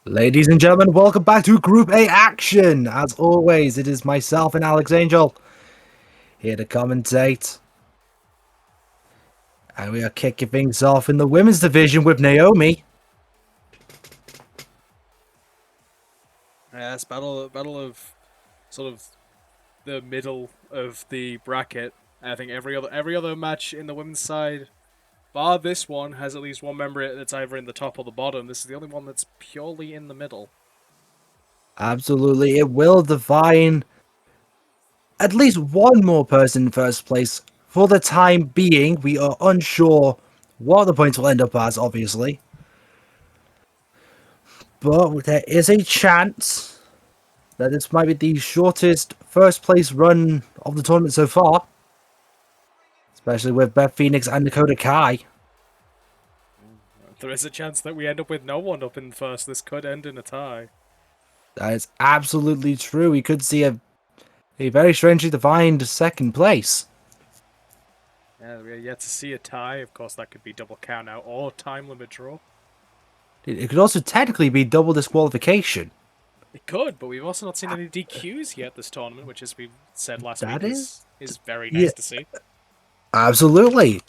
Ladies and gentlemen, welcome back to Group A action. As always, it is myself and Alex Angel here to commentate. And we are kicking things off in the women's division with Naomi. Yes, battle of sort of the middle of the bracket. I think every other match in the women's side, bar this one, has at least one member that's either in the top or the bottom. This is the only one that's purely in the middle. Absolutely, it will define at least one more person in first place. For the time being, we are unsure what the points will end up as, obviously. But there is a chance that this might be the shortest first place run of the tournament so far. Especially with Beth Phoenix and Dakota Kai. There is a chance that we end up with no one up in first. This could end in a tie. That is absolutely true. We could see a very strangely defined second place. Yeah, we are yet to see a tie. Of course, that could be double count out or time limit draw. It could also technically be double disqualification. It could, but we've also not seen any DQs yet this tournament, which, as we said last week, is very nice to see. Absolutely.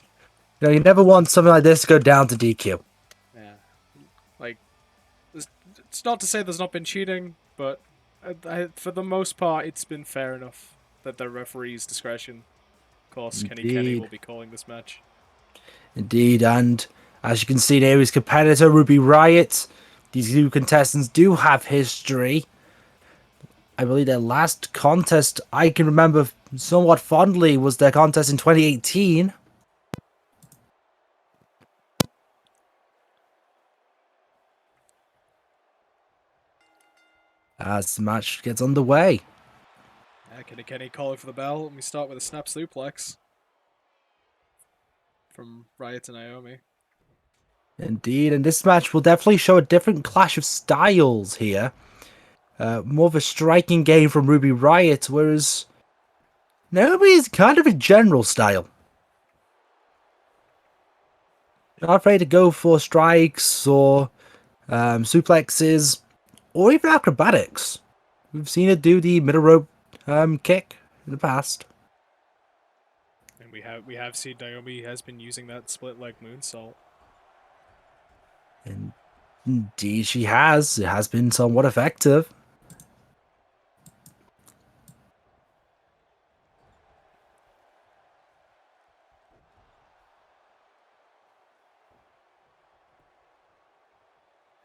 You never want something like this to go down to DQ. Yeah. Like, it's not to say there's not been cheating, but for the most part, it's been fair enough that the referee's discretion. Of course, Kenny will be calling this match. Indeed, and as you can see there, his competitor, Ruby Riott. These two contestants do have history. I believe their last contest I can remember somewhat fondly was their contest in 2018. As the match gets underway. Yeah, Kenny calling for the bell, and we start with a snap suplex from Riott to Naomi. Indeed, and this match will definitely show a different clash of styles here. More of a striking game from Ruby Riott, whereas Naomi is kind of a general style. Not afraid to go for strikes or suplexes or even acrobatics. We've seen her do the middle rope kick in the past. And we have seen Naomi has been using that split leg moonsault. And indeed she has. It has been somewhat effective.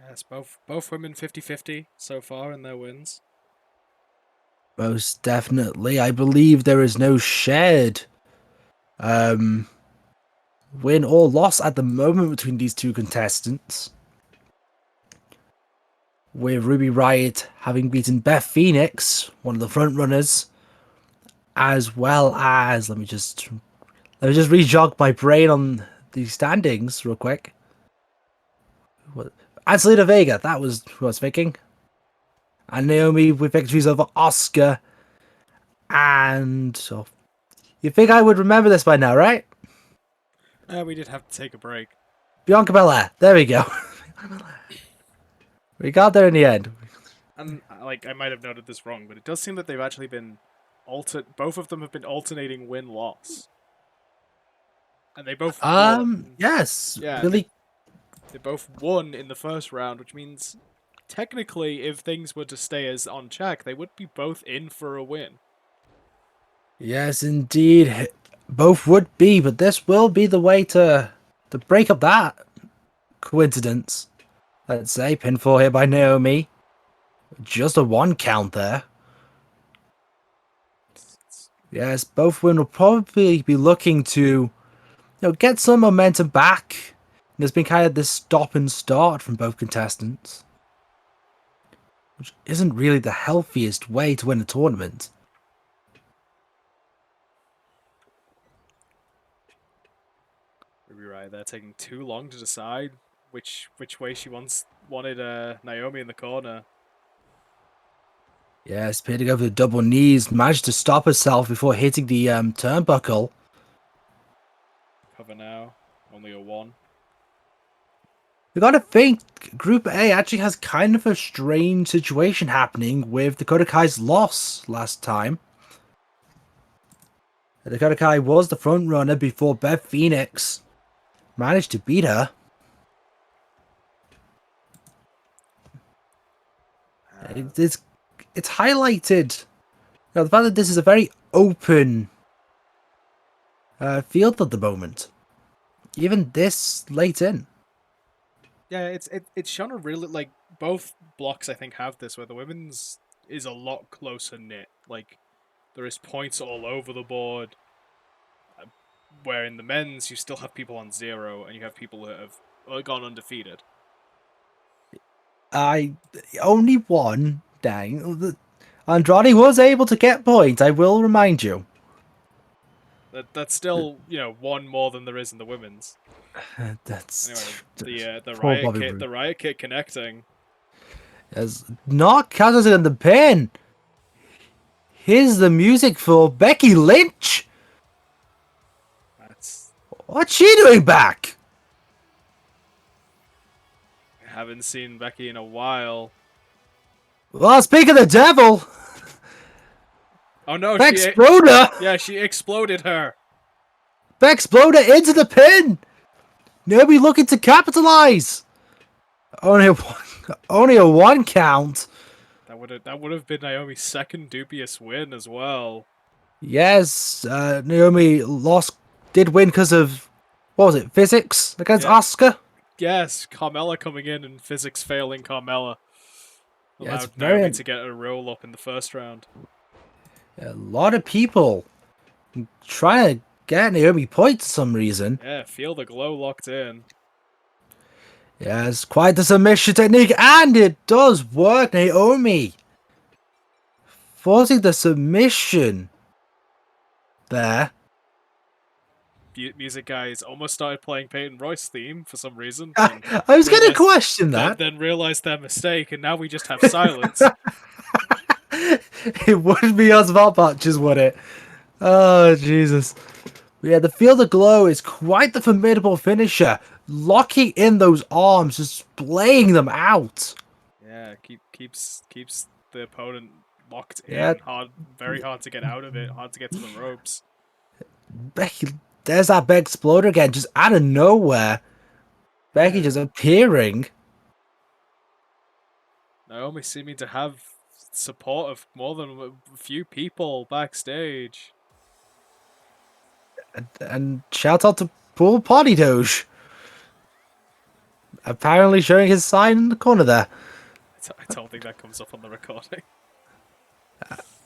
Yes, both women 50-50 so far in their wins. Most definitely. I believe there is no shared win or loss at the moment between these two contestants. With Ruby Riott having beaten Beth Phoenix, one of the front runners, as well as let me just re-jog my brain on the standings real quick. And Zelina Vega, that was who I was thinking. And Naomi with victories over Asuka. And you think I would remember this by now, right? We did have to take a break. Bianca Belair. There we go. We got there in the end. And I might have noted this wrong, but it does seem that they've actually been both of them have been alternating win-loss. And they both won. Yes. Yeah, Billie. they both won in the first round, which means technically if things were to stay as on track, they would be both in for a win. Yes, indeed. Both would be, but this will be the way to break up that coincidence. Let's say pinfall here by Naomi. Just a 1 count there. Yes, both women will probably be looking to get some momentum back. There's been kind of this stop and start from both contestants, which isn't really the healthiest way to win a tournament. Ruby Riott, they're taking too long to decide which way she wanted Naomi in the corner. Yes, appeared to go for the double knees, managed to stop herself before hitting the turnbuckle. Cover now, only a 1. We gotta think Group A actually has kind of a strange situation happening with Dakota Kai's loss last time. Dakota Kai was the front runner before Beth Phoenix managed to beat her. It's highlighted. Now, the fact that this is a very open field at the moment, even this late in. Yeah, it's shown a really like both blocks I think have this where the women's is a lot closer knit. Like there is points all over the board. Where in the men's you still have people on 0 and you have people that have gone undefeated. I only one. Dang, Andrade was able to get points. I will remind you. That's still one more than there is in the women's. That's Anyway, the poor Riott Bobby kit, Roode. the Riott kit connecting. As not counted in the pin. Here's the music for Becky Lynch. That's What's she doing back? haven't seen Becky in a while. Well, speak of the devil, Oh no, Exploder! Yeah, she exploded her. Exploder into the pin. Naomi looking to capitalize. Only a one count. That would have been Naomi's second dubious win as well. Yes, Naomi did win because of, what was it, physics against Asuka? Yes, Carmella coming in and physics failing Carmella allowed it's very- Naomi to get a roll up in the first round. A lot of people trying to get Naomi points for some reason. Yeah, feel the glow locked in. Yes, quite the submission technique, and it does work, Naomi. Forcing the submission there. Music guys almost started playing Peyton Royce theme for some reason. I was going to question that. Then realized their mistake, and now we just have silence. It would be Oswald Patches, would it? Oh, Jesus. But yeah, the Field of Glow is quite the formidable finisher. Locking in those arms, just splaying them out. Yeah, keeps the opponent locked Yeah. in. Very hard to get out of it. Hard to get to the ropes. Becky, there's that big exploder again, just out of nowhere. Becky just appearing. Naomi seeming to have support of more than a few people backstage. And shout out to Paul Potty Doge. Apparently showing his sign in the corner there. I don't think that comes up on the recording.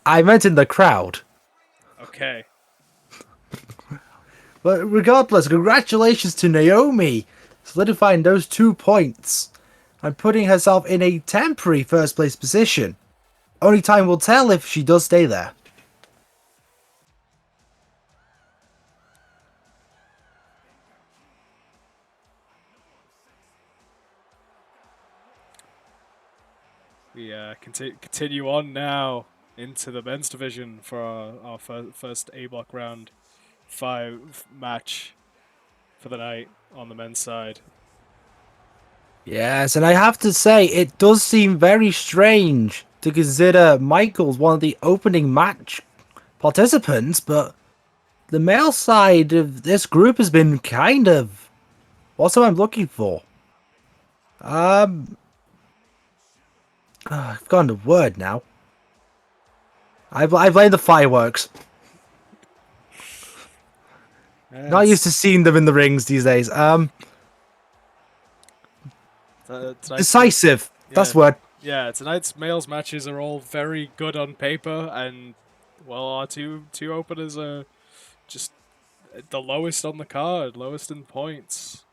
I meant in the crowd. Okay. But regardless, congratulations to Naomi, solidifying those 2 points and putting herself in a temporary first place position. Only time will tell if she does stay there. We continue on now into the men's division for our first A block round 5 match for the night on the men's side. Yes, and I have to say, it does seem very strange to consider Michaels one of the opening match participants, but the male side of this group has been kind of what's what I'm looking for. I've forgotten the word now. I blame the fireworks. Not used to seeing them in the rings these days. Decisive. That's the word. Yeah, tonight's males matches are all very good on paper, and well, our two openers are just the lowest on the card, lowest in points.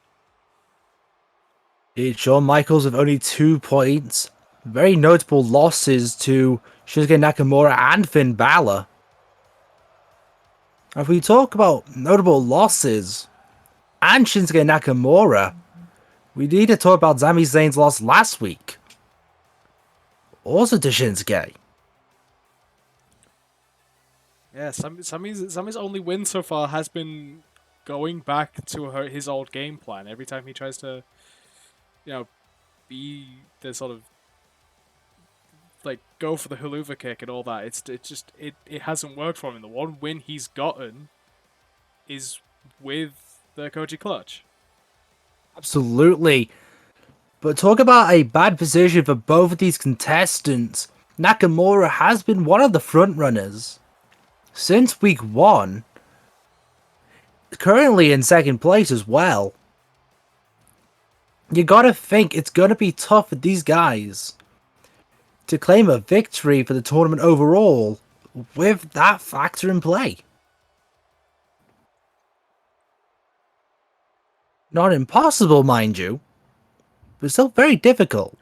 It's Shawn Michaels with only 2 points. Very notable losses to Shinsuke Nakamura and Finn Balor. If we talk about notable losses and Shinsuke Nakamura, we need to talk about Sami Zayn's loss last week. Also to Shinsuke. Yeah, Sami's only win so far has been going back to his old game plan. Every time he tries to, be the sort of like go for the haluva kick and all that. It hasn't worked for him. The one win he's gotten is with the Koji Clutch. Absolutely. But talk about a bad position for both of these contestants. Nakamura has been one of the frontrunners since week 1. Currently in second place as well. You gotta think it's gonna be tough for these guys to claim a victory for the tournament overall with that factor in play. Not impossible, mind you, but still very difficult.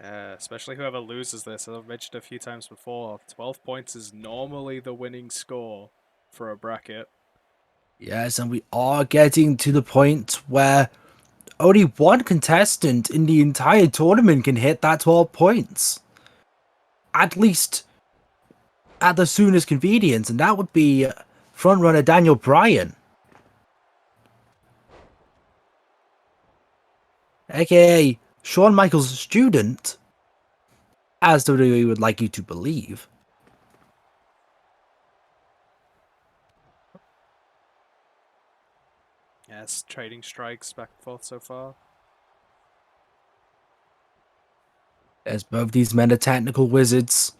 Especially whoever loses this, as I've mentioned a few times before, 12 points is normally the winning score for a bracket. Yes, and we are getting to the point where only one contestant in the entire tournament can hit that 12 points. At least at the soonest convenience, and that would be frontrunner Daniel Bryan. AKA Shawn Michaels' student, as WWE would like you to believe. Yes, trading strikes back and forth so far. As both these men are technical wizards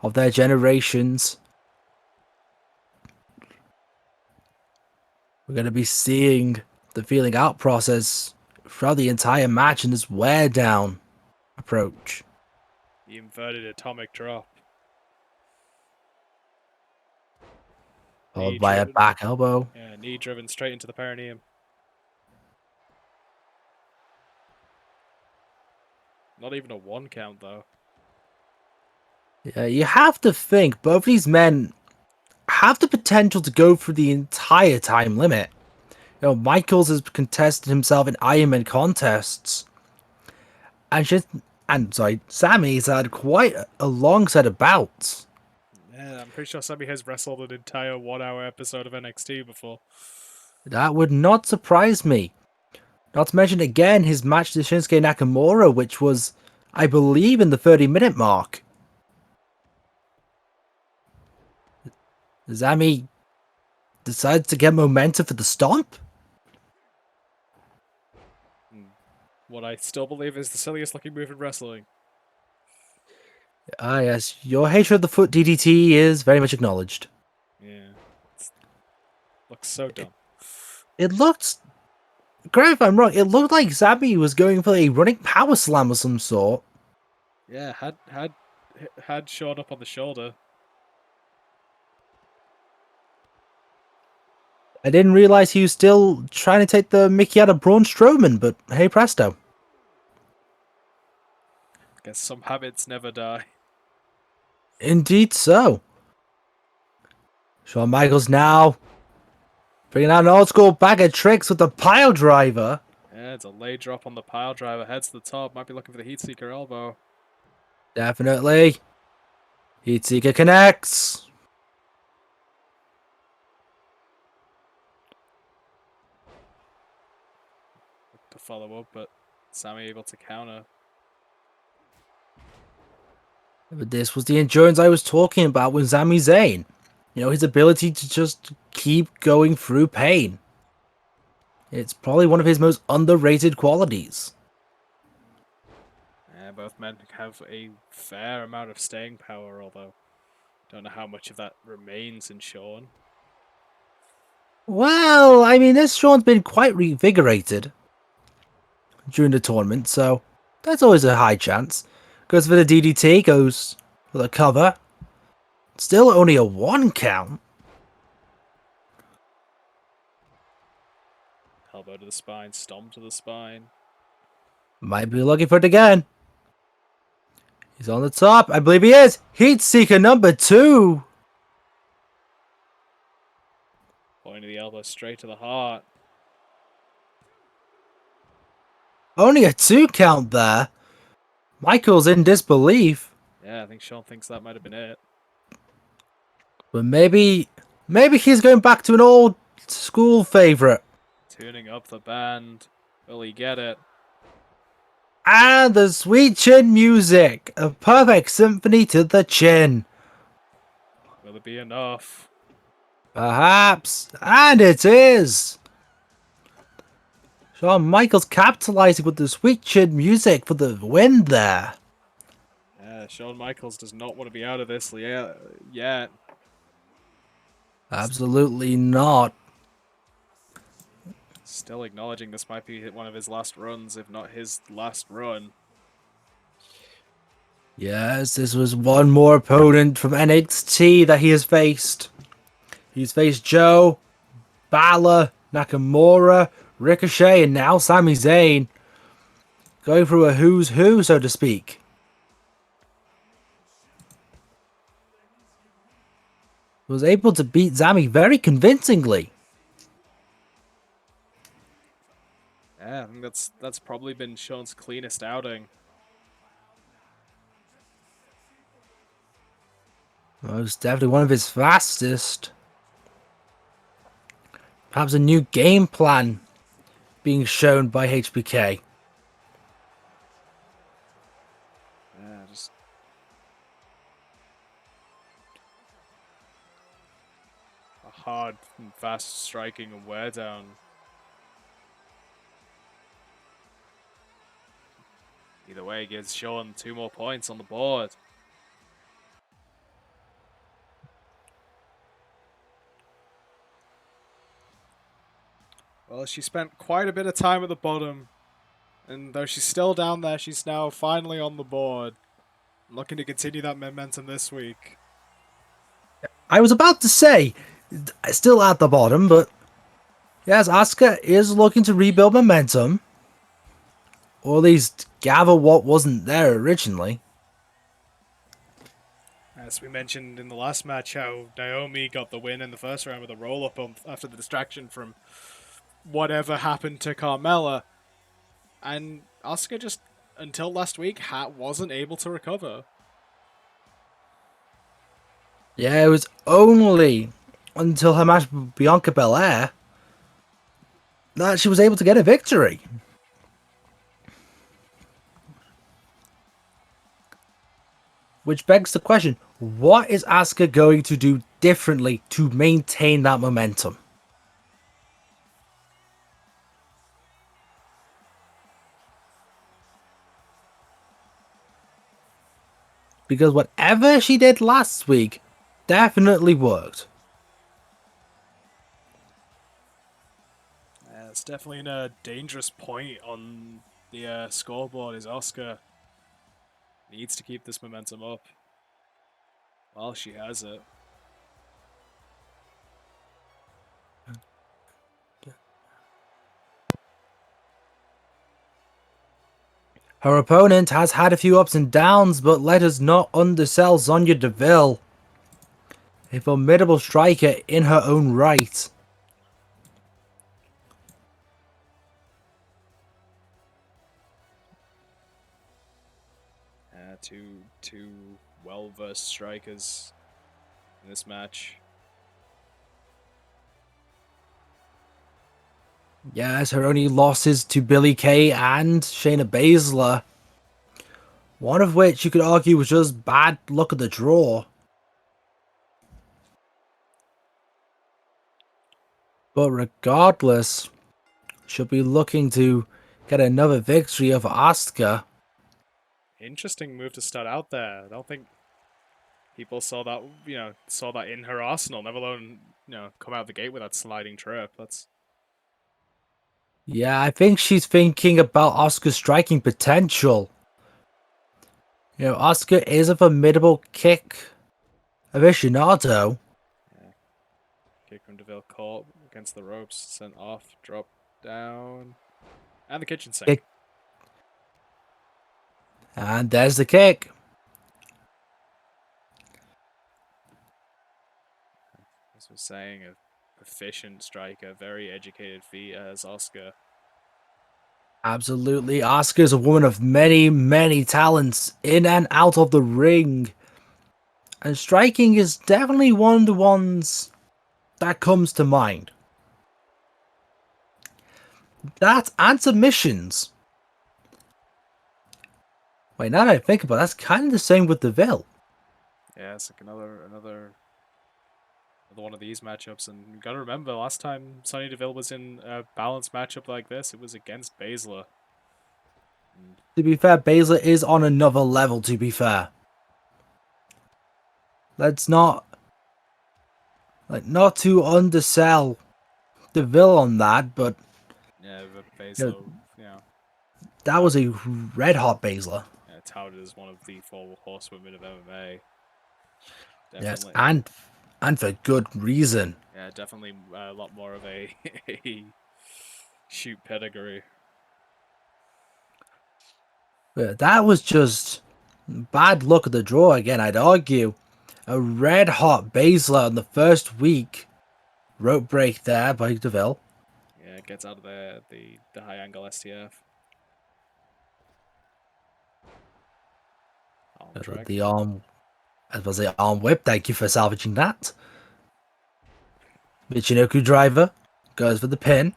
of their generations. We're going to be seeing the feeling out process throughout the entire match in this wear down approach. The inverted atomic drop. Followed by a back elbow. Yeah, knee driven straight into the perineum. Not even a 1 count though. Yeah, you have to think both these men have the potential to go for the entire time limit. You know, Michaels has contested himself in Ironman contests. And Sami's had quite a long set of bouts. Yeah, I'm pretty sure Sami has wrestled an entire 1-hour episode of NXT before. That would not surprise me. Not to mention again his match to Shinsuke Nakamura, which was, I believe, in the 30-minute mark. Sami decides to get momentum for the stomp? What I still believe is the silliest looking move in wrestling. Ah, yes. Your hatred of the foot DDT is very much acknowledged. Yeah. Looks so dumb. It looked... Correct me if I'm wrong, it looked like Sami was going for a running power slam of some sort. Yeah, had Shawn up on the shoulder. I didn't realize he was still trying to take the Mickey out of Braun Strowman, but hey presto. Guess some habits never die. Indeed so. Shawn Michaels now bringing out an old school bag of tricks with the pile driver. Yeah, it's a lay drop on the pile driver. Heads to the top. Might be looking for the heat seeker elbow. Definitely. Heat seeker connects. To follow up, but Sami able to counter. But this was the endurance I was talking about with Sami Zayn. You know, his ability to just keep going through pain. It's probably one of his most underrated qualities. Yeah, both men have a fair amount of staying power, although don't know how much of that remains in Shawn. Well, I mean, this Shawn's been quite revigorated during the tournament, so that's always a high chance. Goes for the DDT, goes for the cover. Still only a 1 count. Elbow to the spine, stomp to the spine. Might be looking for it again. He's on the top. I believe he is. Heat Seeker number 2. Pointing the elbow straight to the heart. Only a 2 count there. Michael's in disbelief. Yeah, I think Shawn thinks that might have been it. But maybe Maybe he's going back to an old school favorite. Tuning up the band. Will he get it? And the sweet chin music. A perfect symphony to the chin. Will it be enough? Perhaps. And it is. Shawn Michaels capitalizing with the sweet chin music for the win there. Yeah, Shawn Michaels does not want to be out of this yet. Absolutely not. Still acknowledging this might be one of his last runs, if not his last run. Yes, this was one more opponent from NXT that he has faced. He's faced Joe, Bálor, Nakamura, Ricochet, and now Sami Zayn. Going through a who's who, so to speak. Was able to beat Sami very convincingly. Yeah, I think that's probably been Shawn's cleanest outing. Most definitely one of his fastest. Perhaps a new game plan being shown by HBK. Yeah, just a hard and fast striking and wear down. Either way, gives Shawn 2 more points on the board. Well, she spent quite a bit of time at the bottom. And though she's still down there, she's now finally on the board. Looking to continue that momentum this week. I was about to say, still at the bottom, but yes, Asuka is looking to rebuild momentum. Or at least gather what wasn't there originally. As we mentioned in the last match, how Naomi got the win in the first round with a roll-up after the distraction from whatever happened to Carmella. And Asuka just, until last week, wasn't able to recover. Yeah, it was only until her match with Bianca Belair that she was able to get a victory. Which begs the question, what is Asuka going to do differently to maintain that momentum? Because whatever she did last week definitely worked. It's definitely in a dangerous point on the scoreboard. Is Asuka needs to keep this momentum up while she has it. Her opponent has had a few ups and downs, but let us not undersell Sonya Deville. A formidable striker in her own right. Two well-versed strikers in this match. Yes, her only losses to Billie Kay and Shayna Baszler. One of which you could argue was just bad luck at the draw. But regardless, she'll be looking to get another victory over Asuka. Interesting move to start out there. I don't think people saw that, saw that in her arsenal, never alone, come out the gate with that sliding trip. That's Yeah, I think she's thinking about Asuka's striking potential. Asuka is a formidable kick aficionado. yeah. Kick from Deville caught against the ropes, sent off, drop down, and the kitchen sink. And there's the kick. As I was saying, a proficient striker, very educated feet as Asuka. Absolutely. Asuka is a woman of many, many talents in and out of the ring. And striking is definitely one of the ones that comes to mind. That and submissions. Wait, now that I think about it, that's kind of the same with Deville. Yeah, it's like another one of these matchups, and you gotta remember last time Sonya Deville was in a balanced matchup like this, it was against Baszler. To be fair, Baszler is on another level, to be fair. Let's not to undersell Deville on that, but Yeah, but you know, Baszler, that was a red hot Baszler. touted as one of the four horsewomen of MMA. Yes, Definitely, and for good reason. yeah, definitely a lot more of a, a shoot pedigree. But that was just bad luck of the draw again, I'd argue. A red hot Baszler on the first week. Rope break there by Deville. Yeah, gets out of the high angle STF. Arm drag. The arm, as was the arm whip. Thank you for salvaging that. Michinoku driver goes for the pin.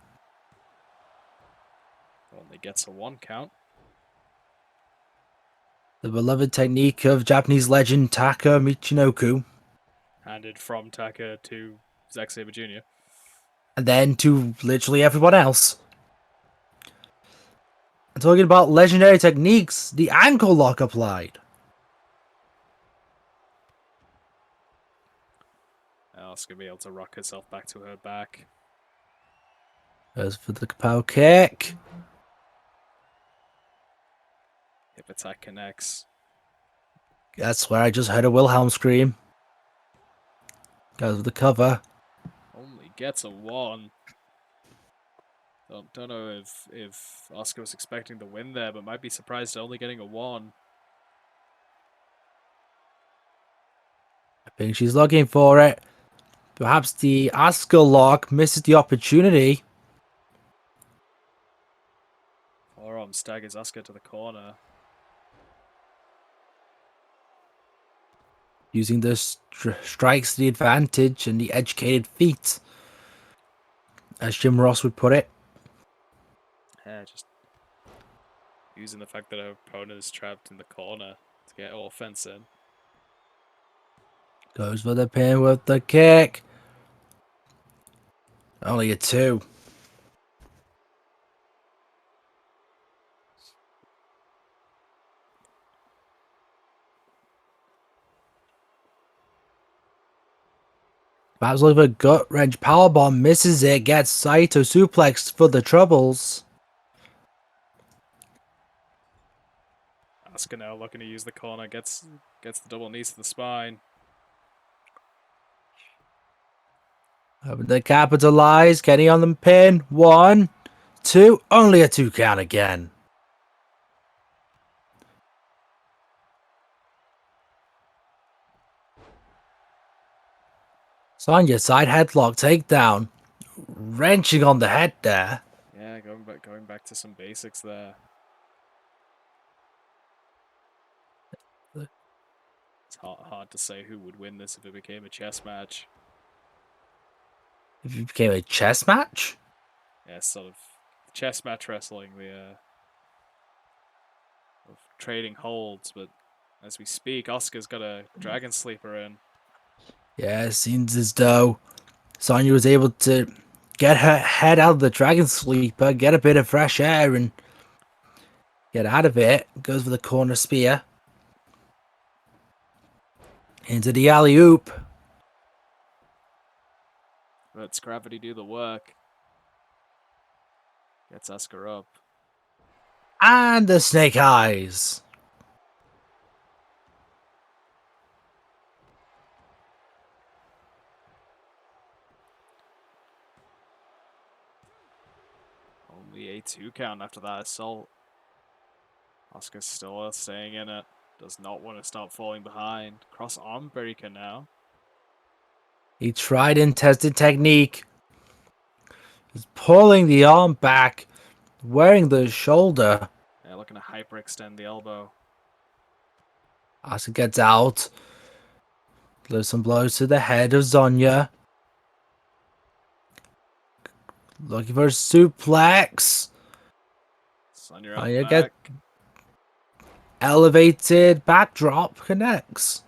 Only gets a 1 count. The beloved technique of Japanese legend Taka Michinoku. Handed from Taka to Zack Sabre Jr. And then to literally everyone else. And talking about legendary techniques, the ankle lock applied. Asuka be able to rock herself back to her back. Goes for the kapow kick. Hip attack connects. That's where I just heard a Wilhelm scream. Goes for the cover. Only gets a 1. Don't know if Asuka was expecting the win there, but might be surprised at only getting a 1. I think she's looking for it. Perhaps the Asuka lock misses the opportunity. Forearm staggers Asuka to the corner. Using the strikes to the advantage and the educated feet, as Jim Ross would put it. Yeah, just using the fact that her opponent is trapped in the corner to get offense in. Goes for the pin with the kick. Only a 2. Baszler with a gut wrench powerbomb, misses it, gets Saito suplexed for the troubles. Asuka now looking to use the corner, gets the double knees to the spine. Hoping to capitalize, getting on the pin. 1, 2, only a 2 count again. Sonya side headlock takedown, wrenching on the head there. Yeah, going back to some basics there. It's hard to say who would win this if it became a chess match. If it became a chess match? Yeah, sort of chess match wrestling, of trading holds, but as we speak, Asuka's got a dragon sleeper in. Yeah, it seems as though Sonya was able to get her head out of the dragon sleeper, get a bit of fresh air, and get out of it. Goes for the corner spear. Into the alley-oop. Lets gravity do the work. Gets Asuka up. And the snake eyes. Only a 2 count after that assault. Asuka's still staying in it. Does not want to stop falling behind. Cross arm breaker now. He tried and tested technique. He's pulling the arm back, wearing the shoulder. Yeah, looking to hyperextend the elbow. Asuka gets out. Blows some blows to the head of Sonya. Looking for a suplex. Sonya Oh, out you the get back. elevated backdrop connects.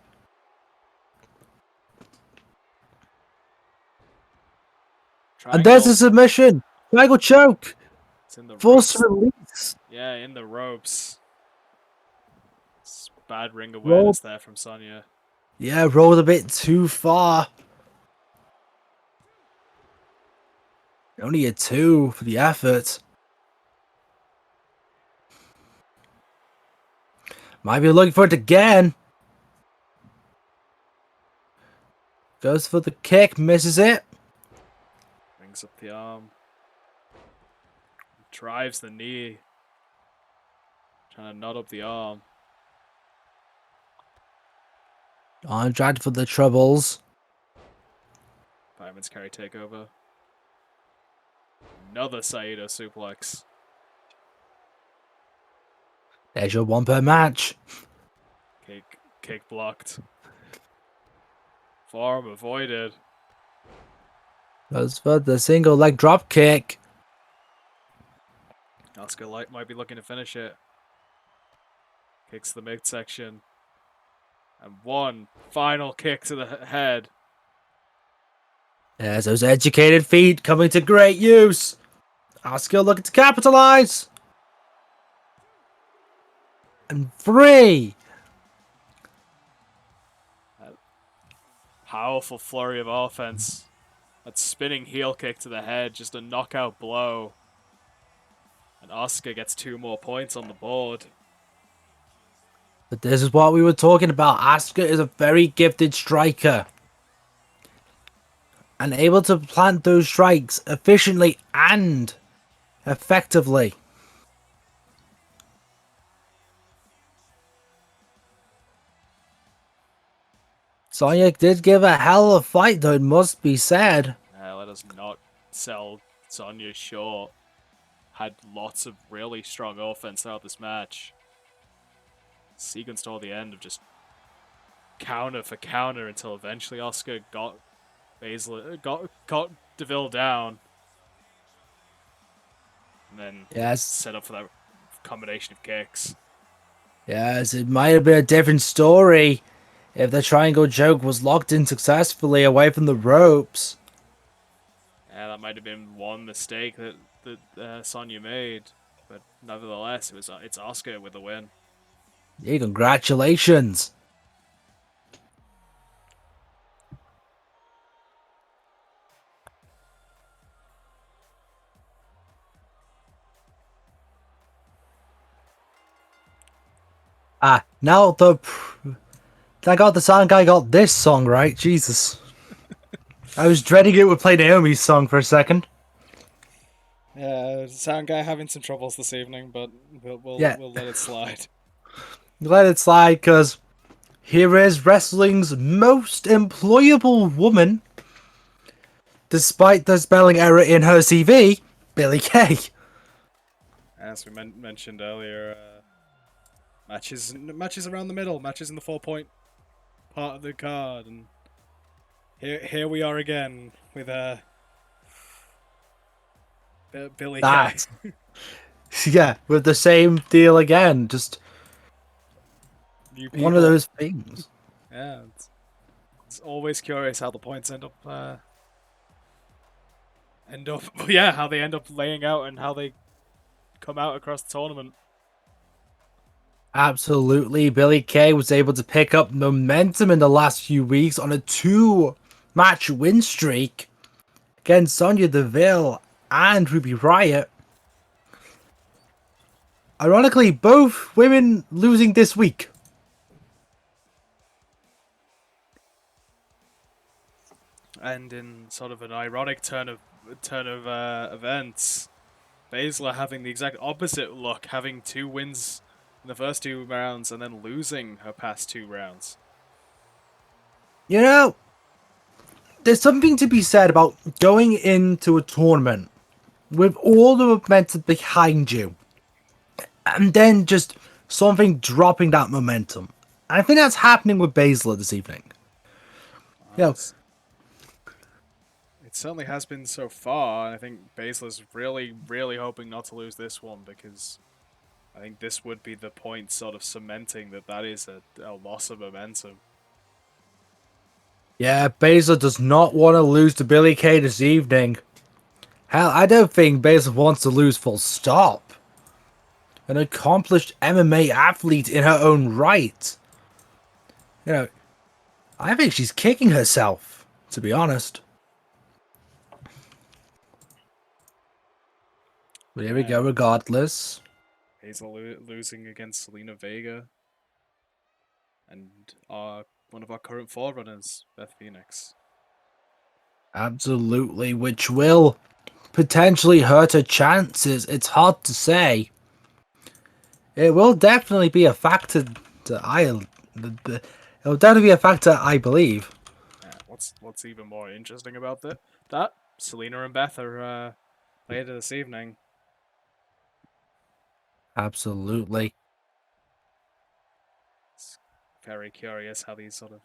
And there's Triangle. a submission. Triangle choke. It's in the Force ropes. release. Yeah, in the ropes. It's bad ring Roll. awareness there from Sonya. Yeah, rolled a bit too far. Only a 2 for the effort. Might be looking for it again. Goes for the kick, misses it. Brings up the arm. Drives the knee. Trying to knot up the arm. On dragged for the troubles. Fireman's carry takeover. Another Saito suplex. There's your 1 per match. Kick blocked. Forearm avoided. Goes for the single leg drop kick. Asuka might be looking to finish it. Kicks the midsection. And one final kick to the head. There's those educated feet coming to great use. Asuka looking to capitalize. And 3. Powerful flurry of offense. That spinning heel kick to the head, just a knockout blow. And Asuka gets 2 more points on the board. But this is what we were talking about. Asuka is a very gifted striker. And able to plant those strikes efficiently and effectively. Sonya did give a hell of a fight, though, it must be said. Let us not sell Sonya short. Had lots of really strong offense throughout this match. Sequence toward the end of just counter for counter until eventually Asuka got Baszler, got Deville down. And then set up for that combination of kicks. Yes, it might have been a different story if the triangle choke was locked in successfully away from the ropes. Yeah, that might have been one mistake that Sonya made, but nevertheless, it's Asuka with the win. Yeah, congratulations. Now thank God the sound guy got this song right. Jesus. I was dreading it would play Naomi's song for a second. Yeah, sound guy having some troubles this evening, but we'll let it slide. Let it slide, because here is wrestling's most employable woman, despite the spelling error in her CV, Billie Kay. As we mentioned earlier, matches around the middle, matches in the 4-point part of the card, and here we are again with Billie Kay. Yeah, with the same deal again, just one of those things. Yeah, it's always curious how the points end up how they end up laying out and how they come out across the tournament. Absolutely, Billie Kay was able to pick up momentum in the last few weeks on a 2-match win streak against Sonya Deville and Ruby Riott. Ironically, both women losing this week. And in sort of an ironic turn of events, Baszler having the exact opposite look, having 2 wins in the first 2 rounds and then losing her past 2 rounds. You know, there's something to be said about going into a tournament with all the momentum behind you and then just something dropping that momentum. And I think that's happening with Baszler this evening. certainly has been so far, and I think Baszler's really, really hoping not to lose this one because I think this would be the point sort of cementing that is a loss of momentum. Yeah, Baszler does not want to lose to Billie Kay this evening. Hell, I don't think Baszler wants to lose full stop. An accomplished MMA athlete in her own right. You know, I think she's kicking herself, to be honest. But here we go, regardless. Baszler losing against Zelina Vega and one of our current forerunners, Beth Phoenix. Absolutely, which will potentially hurt her chances. It's hard to say. It will definitely be a factor it will definitely be a factor, I believe. Yeah, what's even more interesting about that Zelina and Beth are later this evening. Absolutely. It's very curious how these sort of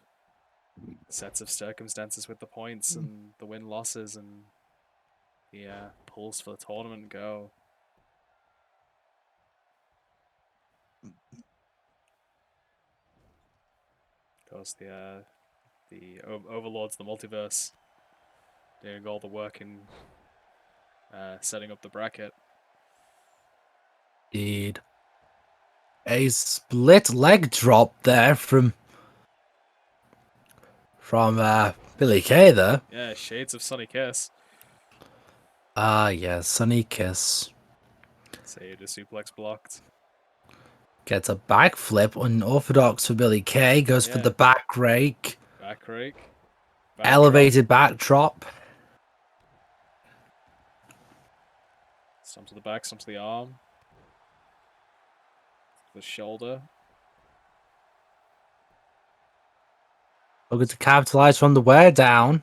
sets of circumstances with the points and the win losses and the pulls for the tournament go. Of course, the overlords, the multiverse, doing all the work in setting up the bracket. Indeed. A split leg drop there from Billie Kay there. Yeah, shades of Sunny Kiss. Ah, yes, Sunny Kiss. Say the suplex blocked. Gets a backflip, unorthodox for Billie Kay. Goes for the back rake. Back rake. Elevated backdrop. Stomp to the back, stomp to the arm. The shoulder. Looking to capitalize from the wear down.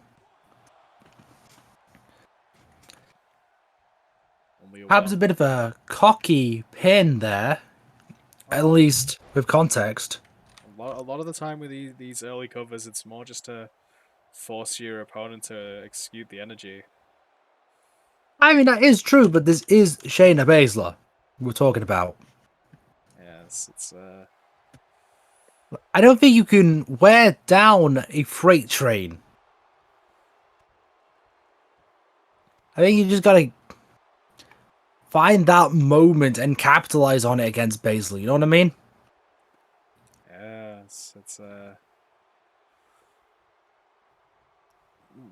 Perhaps a bit of a cocky pin there. At least with context. A lot of the time with these early covers, it's more just to force your opponent to execute the energy. I mean, that is true, but this is Shayna Baszler we're talking about. Yes, it's I don't think you can wear down a freight train. I think you just gotta find that moment and capitalize on it against Baszler. You know what I mean? Yes, it's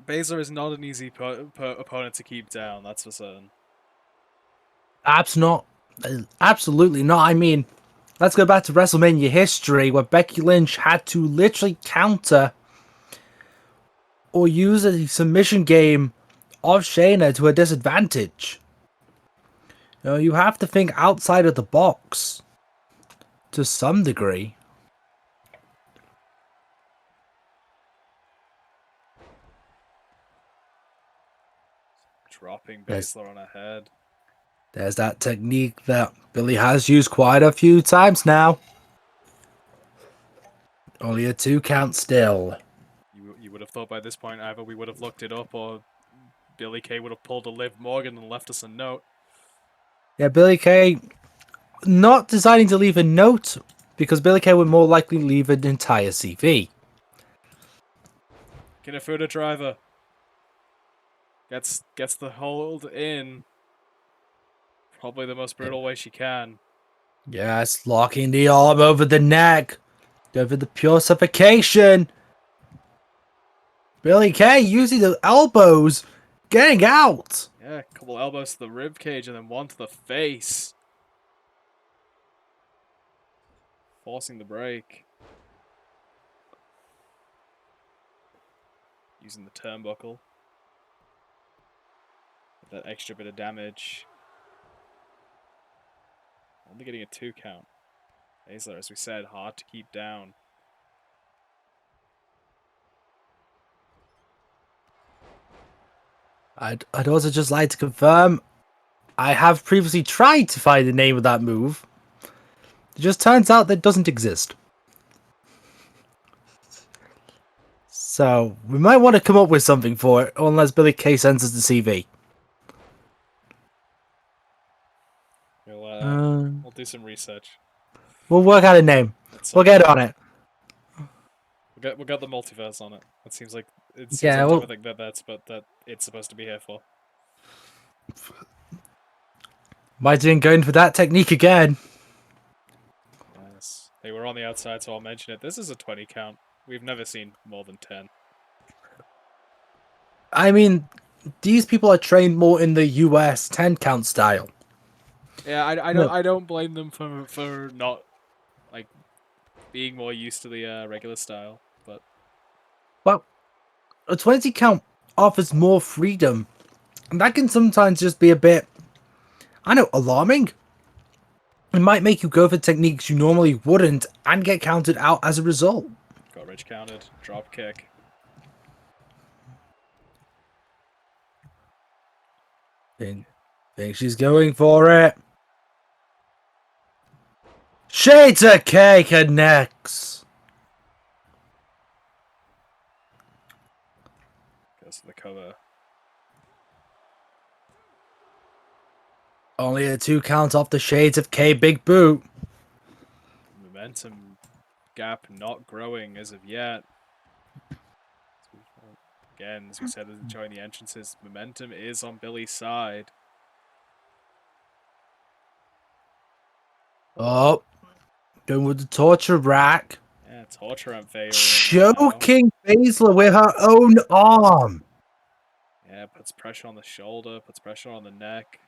Baszler is not an easy opponent to keep down. That's for certain. Absolutely not. I mean, let's go back to WrestleMania history where Becky Lynch had to literally counter or use a submission game of Shayna to her disadvantage. You know, you have to think outside of the box to some degree. Dropping Baszler on her head. There's that technique that Billie has used quite a few times now. Only a 2 count still. You would have thought by this point either we would have looked it up or Billie Kay would have pulled a Liv Morgan and left us a note. Yeah, Billie Kay not deciding to leave a note because Billie Kay would more likely leave an entire CV. Kinafuda driver. Gets the hold in. Probably the most brutal way she can. Yes, locking the arm over the neck. Over the pure suffocation. Billie Kay using the elbows. Getting out. Yeah, a couple elbows to the rib cage and then one to the face. Forcing the break. Using the turnbuckle. With that extra bit of damage. Only getting a 2 count. Baszler, as we said, hard to keep down. I'd also just like to confirm I have previously tried to find the name of that move. It just turns out that it doesn't exist. So we might want to come up with something for it, unless Billie Kay sends us the CV. We'll do some research. We'll work out a name. That's We'll get on it. we got the multiverse on it. It seems like the Yeah, type of thing that it's supposed to be here for. might even go in for that technique again. Yes, they were on the outside, so I'll mention it. This is a 20 count. We've never seen more than 10. I mean, these people are trained more in the US 10 count style. Yeah, I don't blame them for not like being more used to the regular style, but Well, a 20 count offers more freedom, and that can sometimes just be a bit, I know, alarming. It might make you go for techniques you normally wouldn't and get counted out as a result. got Rich counted. Drop kick. Think she's going for it. Shades of K connects. Goes to the cover. Only a 2 count off the Shades of K big boot. Momentum gap not growing as of yet. Again, as we said, enjoying the entrances. Momentum is on Billie's side. Oh, going with the torture rack. Yeah, torture on Vega. Choking Baszler with her own arm. Yeah, puts pressure on the shoulder, puts pressure on the neck.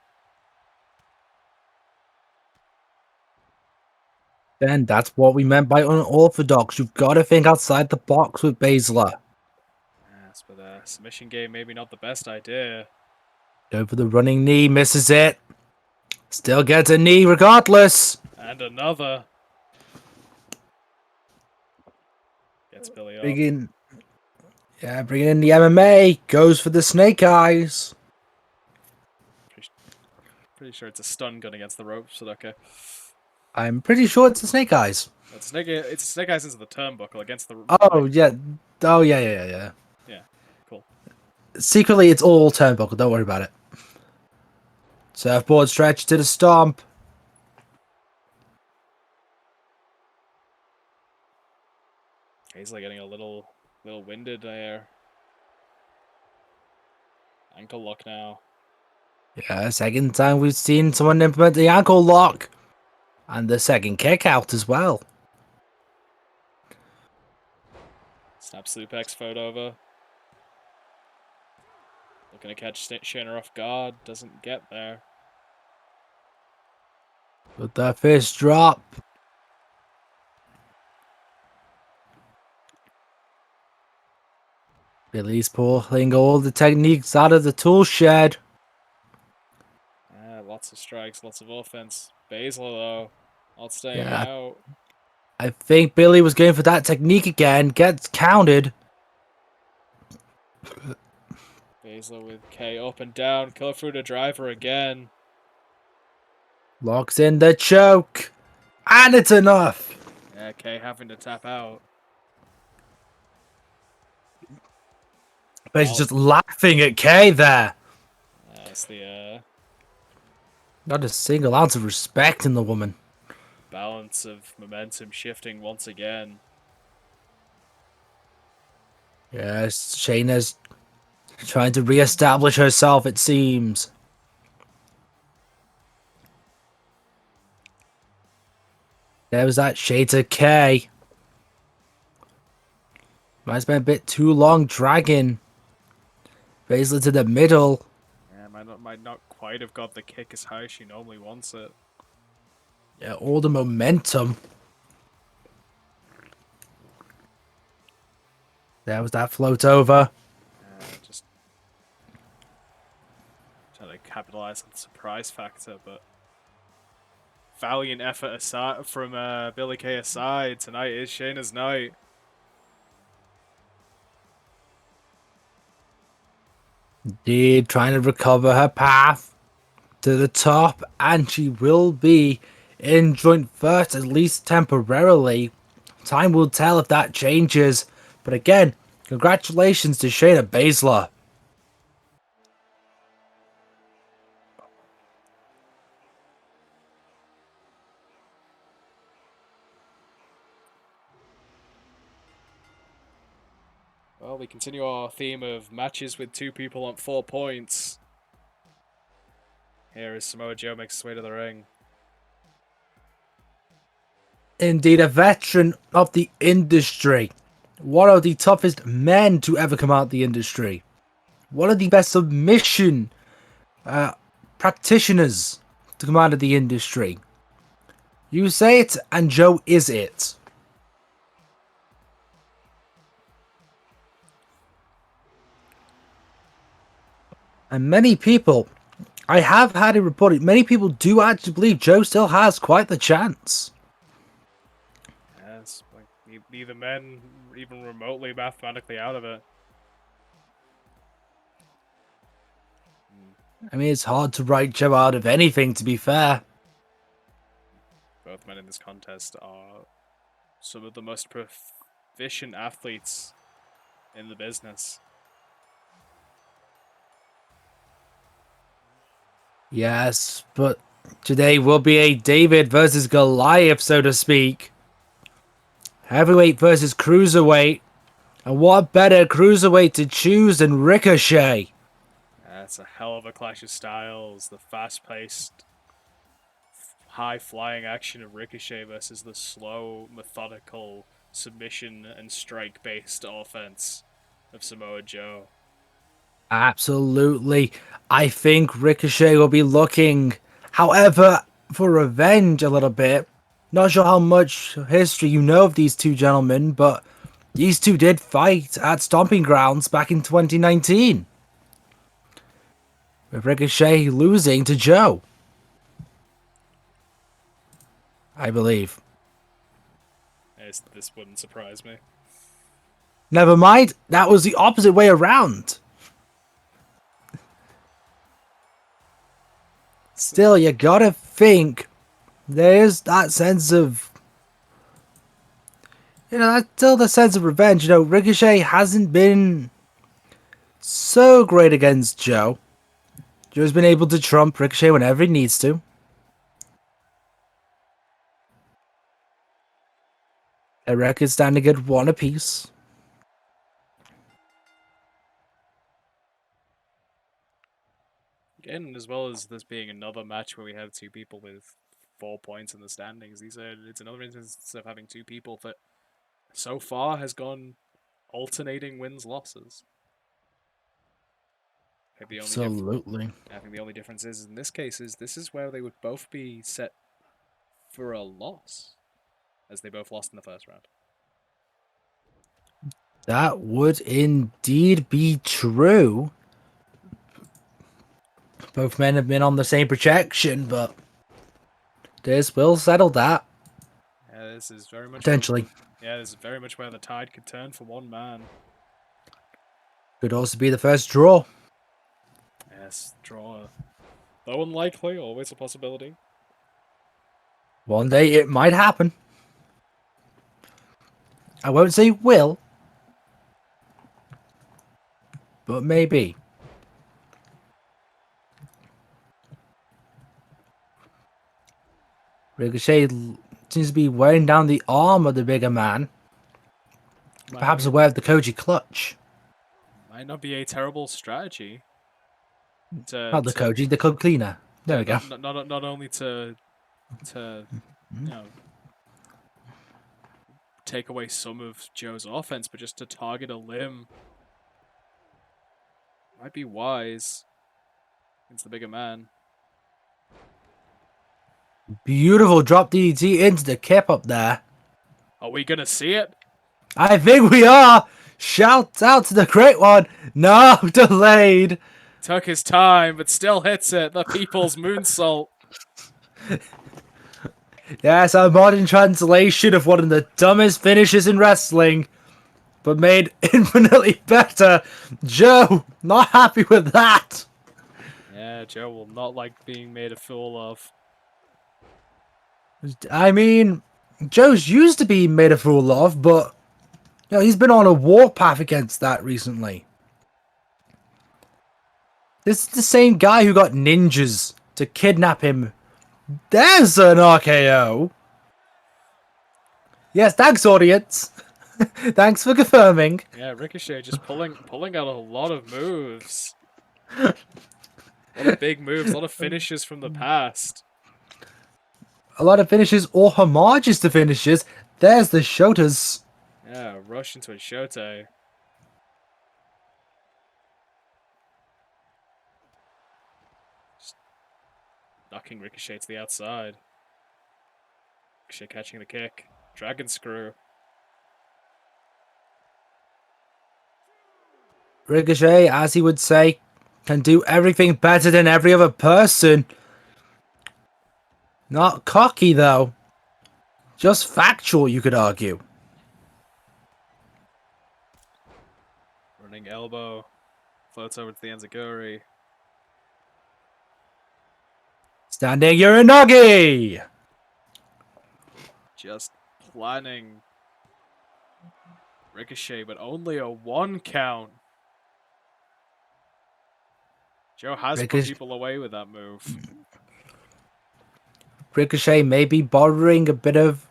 Then that's what we meant by unorthodox. You've got to think outside the box with Baszler. Yes, but submission game maybe not the best idea. Go for the running knee, misses it. Still gets a knee regardless. And another. Gets Billie up. Bringing in the MMA. Goes for the snake eyes. Pretty sure it's a stun gun against the ropes, so okay. I'm pretty sure it's the snake eyes. It's snake eyes into the turnbuckle against the. Oh, yeah. Oh, yeah. Yeah, cool. Secretly, it's all turnbuckle. Don't worry about it. Surfboard stretch to the stomp. He's like getting a little winded there. Ankle lock now. Yeah, second time we've seen someone implement the ankle lock. And the second kick out as well. Snap suplex photo over. Looking to catch Shayna off guard. Doesn't get there. With the fist drop. Billie's pulling all the techniques out of the tool shed. Lots of strikes, lots of offense. Baszler, though, not staying out. I think Billie was going for that technique again. Gets counted. Baszler with K up and down. Killer through the driver again. Locks in the choke. And it's enough. Yeah, K having to tap out. But he's just laughing at K there. That's the Not a single ounce of respect in the woman. balance of momentum shifting once again. Yes, Shayna's trying to re-establish herself, it seems. There was that Shades of K. Might have been a bit too long dragging Baszler to the middle. Yeah, might not quite have got the kick as high as she normally wants it. Yeah, all the momentum. There was that float over. Just trying to capitalize on the surprise factor, but valiant effort aside from Billie Kay aside. Tonight is Shayna's night. Indeed, trying to recover her path to the top, and she will be in joint first, at least temporarily. Time will tell if that changes. But again, Congratulations to Shayna Baszler. Well, we continue our theme of matches with 2 people on 4 points. Here is Samoa Joe makes his way to the ring. Indeed, a veteran of the industry. One of the toughest men to ever come out of the industry. One of the best submission practitioners to come out of the industry. You say it, and Joe is it. And many people, I have had it reported, many people do actually believe Joe still has quite the chance. Yes, like neither men even remotely mathematically out of it. I mean, it's hard to write Joe out of anything, to be fair. Both men in this contest are some of the most proficient athletes in the business. Yes, but today will be a David versus Goliath, so to speak. Heavyweight versus cruiserweight. And what better cruiserweight to choose than Ricochet? That's a hell of a clash of styles. The fast-paced, high-flying action of Ricochet versus the slow, methodical submission and strike-based offense of Samoa Joe. Absolutely. I think Ricochet will be looking, however, for revenge a little bit. Not sure how much history you know of these two gentlemen, but these two did fight at Stomping Grounds back in 2019. With Ricochet losing to Joe. I believe. This wouldn't surprise me. Never mind, that was the opposite way around. Still, you gotta think there's that sense of, that's still the sense of revenge. Ricochet hasn't been so great against Joe. Joe's been able to trump Ricochet whenever he needs to. Their record's standing at 1 apiece. Again, as well as this being another match where we have 2 people with 4 points in the standings, it's another instance of having 2 people that so far has gone alternating wins losses. I think Absolutely. the only difference is in this case is this is where they would both be set for a loss, as they both lost in the first round. That would indeed be true. Both men have been on the same projection, but this will settle that. Yeah, this is very much Potentially. this is very much where the tide could turn for one man. Could also be the first draw. Yes, draw. Though unlikely, always a possibility. One day it might happen. I won't say will, but maybe. Ricochet seems to be wearing down the arm of the bigger man. Perhaps aware of the Koji clutch. Might not be a terrible strategy. Not the Koji, the club cleaner. There we go. Not only to take away some of Joe's offense, but just to target a limb. Might be wise against the bigger man. Beautiful drop DDT into the kip up there. Are we gonna see it? I think we are. Shout out to the great one. No, delayed. Took his time, but still hits it. The people's moonsault. Yes, a modern translation of one of the dumbest finishes in wrestling, but made infinitely better. Joe, not happy with that. Yeah, Joe will not like being made a fool of. I mean, Joe's used to be made a fool of, but You know, he's been on a warpath against that recently. This is the same guy who got ninjas to kidnap him. There's an RKO. Yes, thanks, audience. Thanks for confirming. Yeah, Ricochet just pulling out a lot of moves. A lot of big moves, a lot of finishes from the past. A lot of finishes or homages to finishes. There's the Shotas. Yeah, rush into a Shote. Just knocking Ricochet to the outside. Ricochet catching the kick. Dragon screw. Ricochet, as he would say, can do everything better than every other person. Not cocky, though. Just factual, you could argue. Running elbow. Floats over to the Enziguri. Standing Uranagi! Just planning Ricochet, but only a 1 count. Joe has put people away with that move. Ricochet may be borrowing a bit of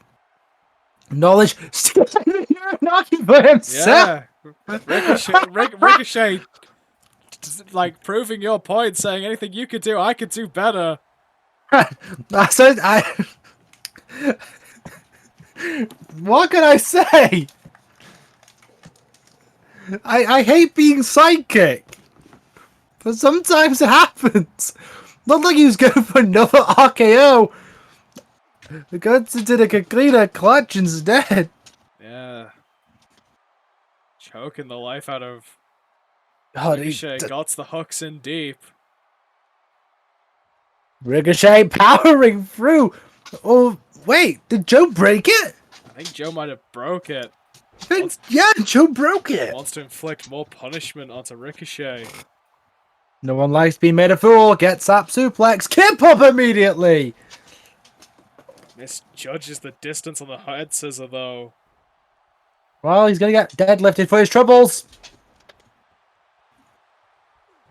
knowledge. Uranagi for himself! Yeah! Ricochet, like, proving your point, saying anything you could do, I could do better. I said, what can I say? I hate being sidekick. But sometimes it happens. Not like he was going for another RKO. The guns did a complete clutch instead. Yeah. Choking the life out of Oh, Ricochet. Got the hooks in deep. Ricochet powering through. Oh, wait. Did Joe break it? I think Joe might have broke it. Yeah, Joe broke it. Wants to inflict more punishment onto Ricochet. No one likes being made a fool. Gets that suplex. Kip up immediately. Misjudges the distance on the head scissor, though. Well, he's going to get deadlifted for his troubles.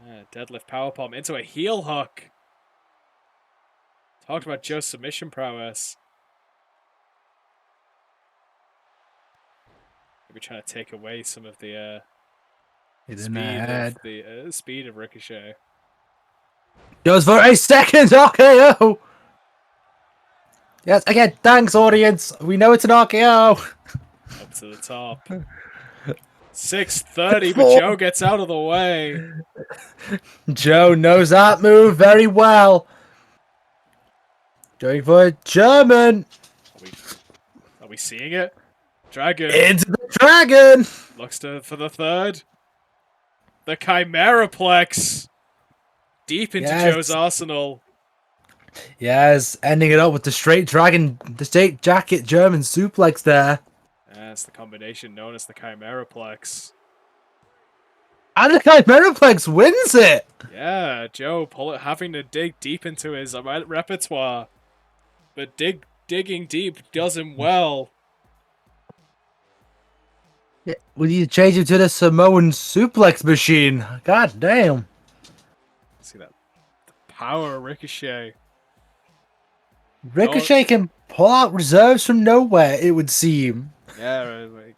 Yeah, deadlift powerbomb into a heel hook. Talked about Joe's submission prowess. Maybe trying to take away some of the speed of Ricochet. Goes for a second RKO. Yes, again, thanks, audience. We know it's an RKO. Up to the top. 6:30, but Joe gets out of the way. Joe knows that move very well. Going for a German. Are we seeing it? Dragon. Into the dragon. Looks for the third. The Chimeraplex. Deep into Joe's arsenal. Yes, ending it up with the straight jacket German suplex there. That's the combination known as the Chimeraplex. And the Chimeraplex wins it. Yeah, Joe having to dig deep into his repertoire. But digging deep does him well. Yeah, we need to change him to the Samoan suplex machine. God damn. See that? The power of Ricochet. Ricochet can pull out reserves from nowhere, it would seem. Yeah, like,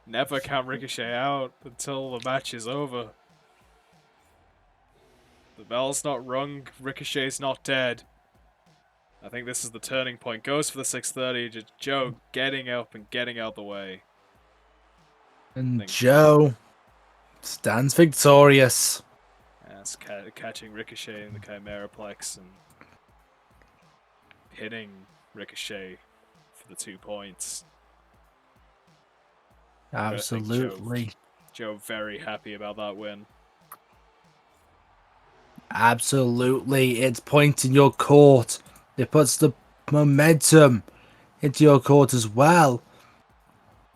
never count Ricochet out until the match is over. The bell's not rung, Ricochet's not dead. I think this is the turning point. Goes for the 6:30, just Joe getting up and getting out the way. And Joe stands victorious. Yes, catching Ricochet in the Chimeraplex and hitting Ricochet for the 2 points. Absolutely. Joe very happy about that win. Absolutely. It's points in your court. It puts the momentum into your court as well.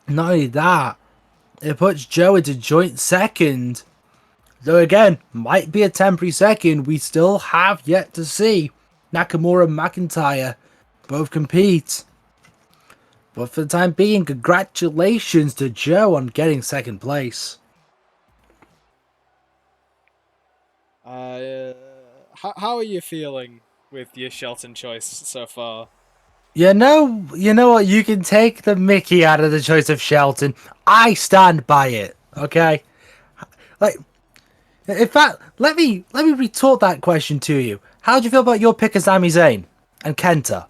Not only that, it puts Joe into joint second. Though again, might be a temporary second. We still have yet to see Nakamura and McIntyre both compete. But for the time being, congratulations to Joe on getting second place. How are you feeling with your Shelton choice so far? You know what? You can take the Mickey out of the choice of Shelton. I stand by it. Okay, like, in fact, let me retort that question to you. How do you feel about your pick of Sami Zayn and Kenta?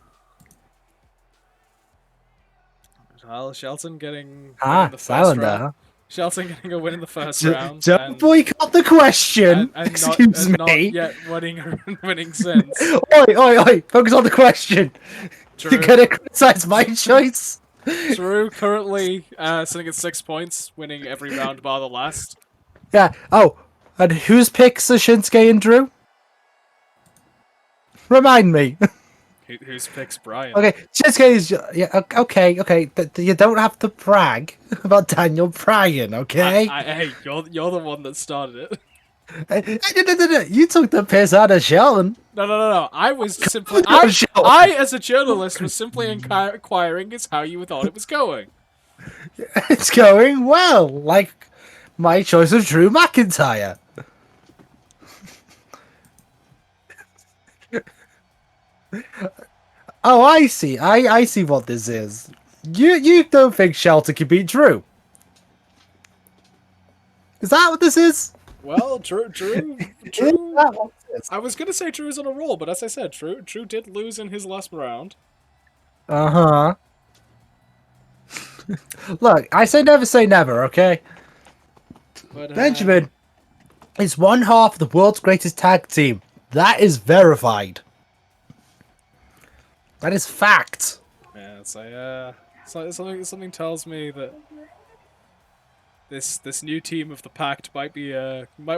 Well, Shelton getting win in Ah, the first silent there. round. Huh? Shelton getting a win in the first round, Don't boycott the question. Excuse not me. yet winning since. Oi, oi, oi! Focus on the question. You're Drew gonna criticize my choice? Drew currently sitting at 6 points, winning every round bar the last. Yeah. Oh, and whose picks are Shinsuke and Drew? Remind me. Who's picks Bryan? Okay, Shinsuke is okay. You don't have to brag about Daniel Bryan, okay? Hey, you're the one that started it. You took the piss out of Shelton. No. I was simply Shelton. I as a journalist was simply inquiring as how you thought it was going. It's going well, like my choice of Drew McIntyre. Oh, I see. I see what this is. You don't think Shelton can beat Drew? Is that what this is? Well, Drew. Is that what this is? I was gonna say Drew's on a roll, but as I said, Drew did lose in his last round. Uh-huh. Look, I say never, okay? But Benjamin is one half of the world's greatest tag team. That is verified. That is fact. yeah, something tells me that this new team of the Pact might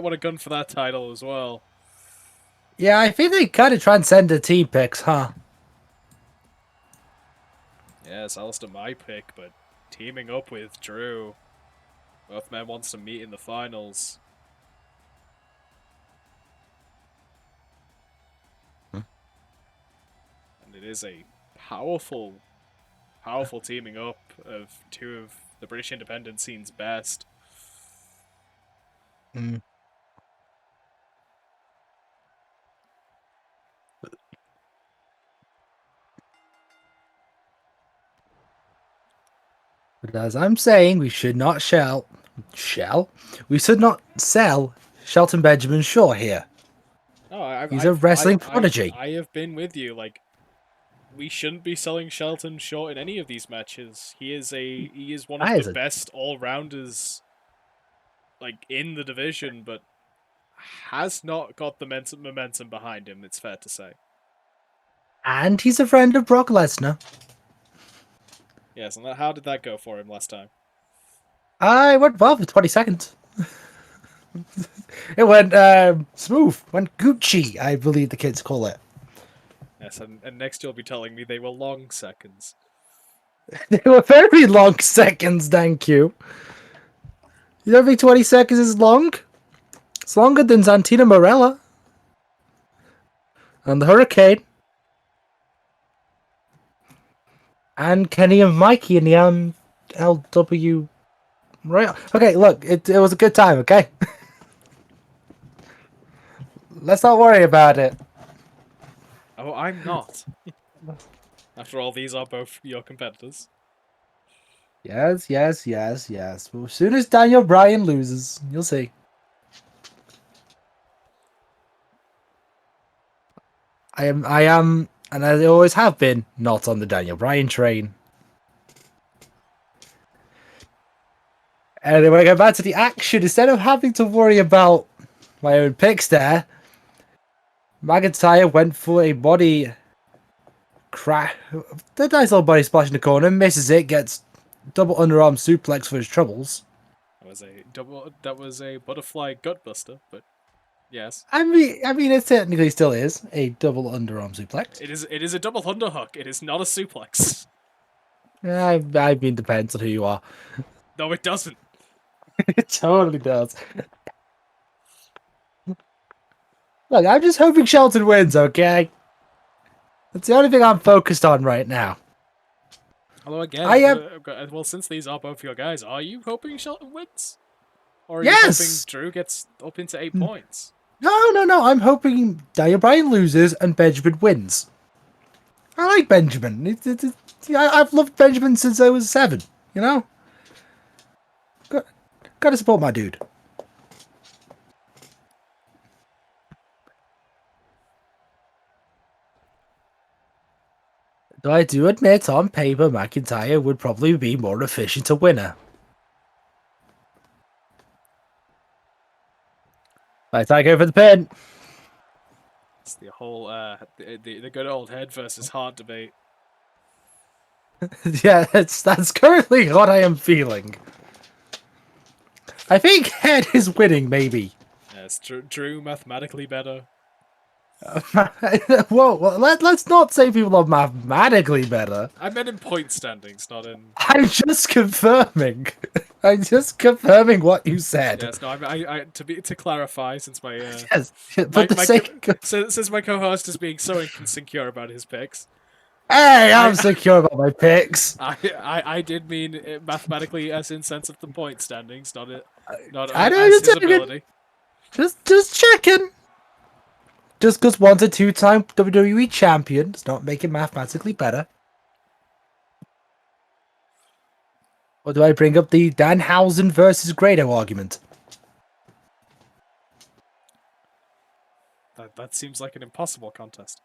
want to gun for that title as well. Yeah, I think they kind of transcend the team picks, huh? Yes, Alistair my pick, but teaming up with Drew. Both men wants to meet in the finals. And it is a powerful teaming up of two of the British independent scene's best. Mm. But as I'm saying, we should not we should not sell Shelton Benjamin short here. No, He's a wrestling prodigy. I have been with you. Like, we shouldn't be selling Shelton short in any of these matches. He is one of the best all rounders, like, in the division, but has not got the momentum behind him. It's fair to say. And he's a friend of Brock Lesnar. Yes, and how did that go for him last time? I went well for 20 seconds. It went smooth. Went Gucci, I believe the kids call it. Yes, and next you'll be telling me they were long seconds. They were very long seconds, thank you. You don't think 20 seconds is long? It's longer than Santina Morella. And the Hurricane. And Kenny and Mikey in the LW. Right. Okay, look, it was a good time, okay? Let's not worry about it. Oh, I'm not. After all, these are both your competitors. Yes. Well, as soon as Daniel Bryan loses, you'll see. I am, and I always have been, not on the Daniel Bryan train. Anyway, go back to the action. Instead of having to worry about my own picks there, McIntyre went for a body crash. The nice little body splash in the corner, misses it, gets double underarm suplex for his troubles. That was a butterfly gutbuster, but yes. I mean, it technically still is a double underarm suplex. It is a double underhook. It is not a suplex. I mean, depends on who you are. No, it doesn't. It totally does. Look, I'm just hoping Shelton wins, okay? That's the only thing I'm focused on right now. Although again, I am. well, since these are both your guys, are you hoping Shelton wins? Or are you hoping Yes. Drew gets up into 8 points? No. I'm hoping Daniel Bryan loses and Benjamin wins. I like Benjamin. I've loved Benjamin since I was 7. You know, gotta support my dude. Though I do admit, on paper, McIntyre would probably be more efficient a winner. Right, I go for the pin. It's the whole the good old head versus heart debate. Yeah, that's currently what I am feeling. I think head is winning, maybe. Yes, Drew mathematically better. Whoa, well, let's not say people are mathematically better. I meant in point standings, not in. I'm just confirming. I'm just confirming what you said. Yes, no. To clarify, since my Yes, for my, the my sake of... since my co-host is being so insecure about his picks, Hey, I'm I secure about my picks. I did mean it mathematically as in sense of the point standings, not I know as you're his checking. ability. Just checking. Just because one's a 2-time WWE champion does not make it mathematically better. Or do I bring up the Danhausen versus Grado argument? That seems like an impossible contest.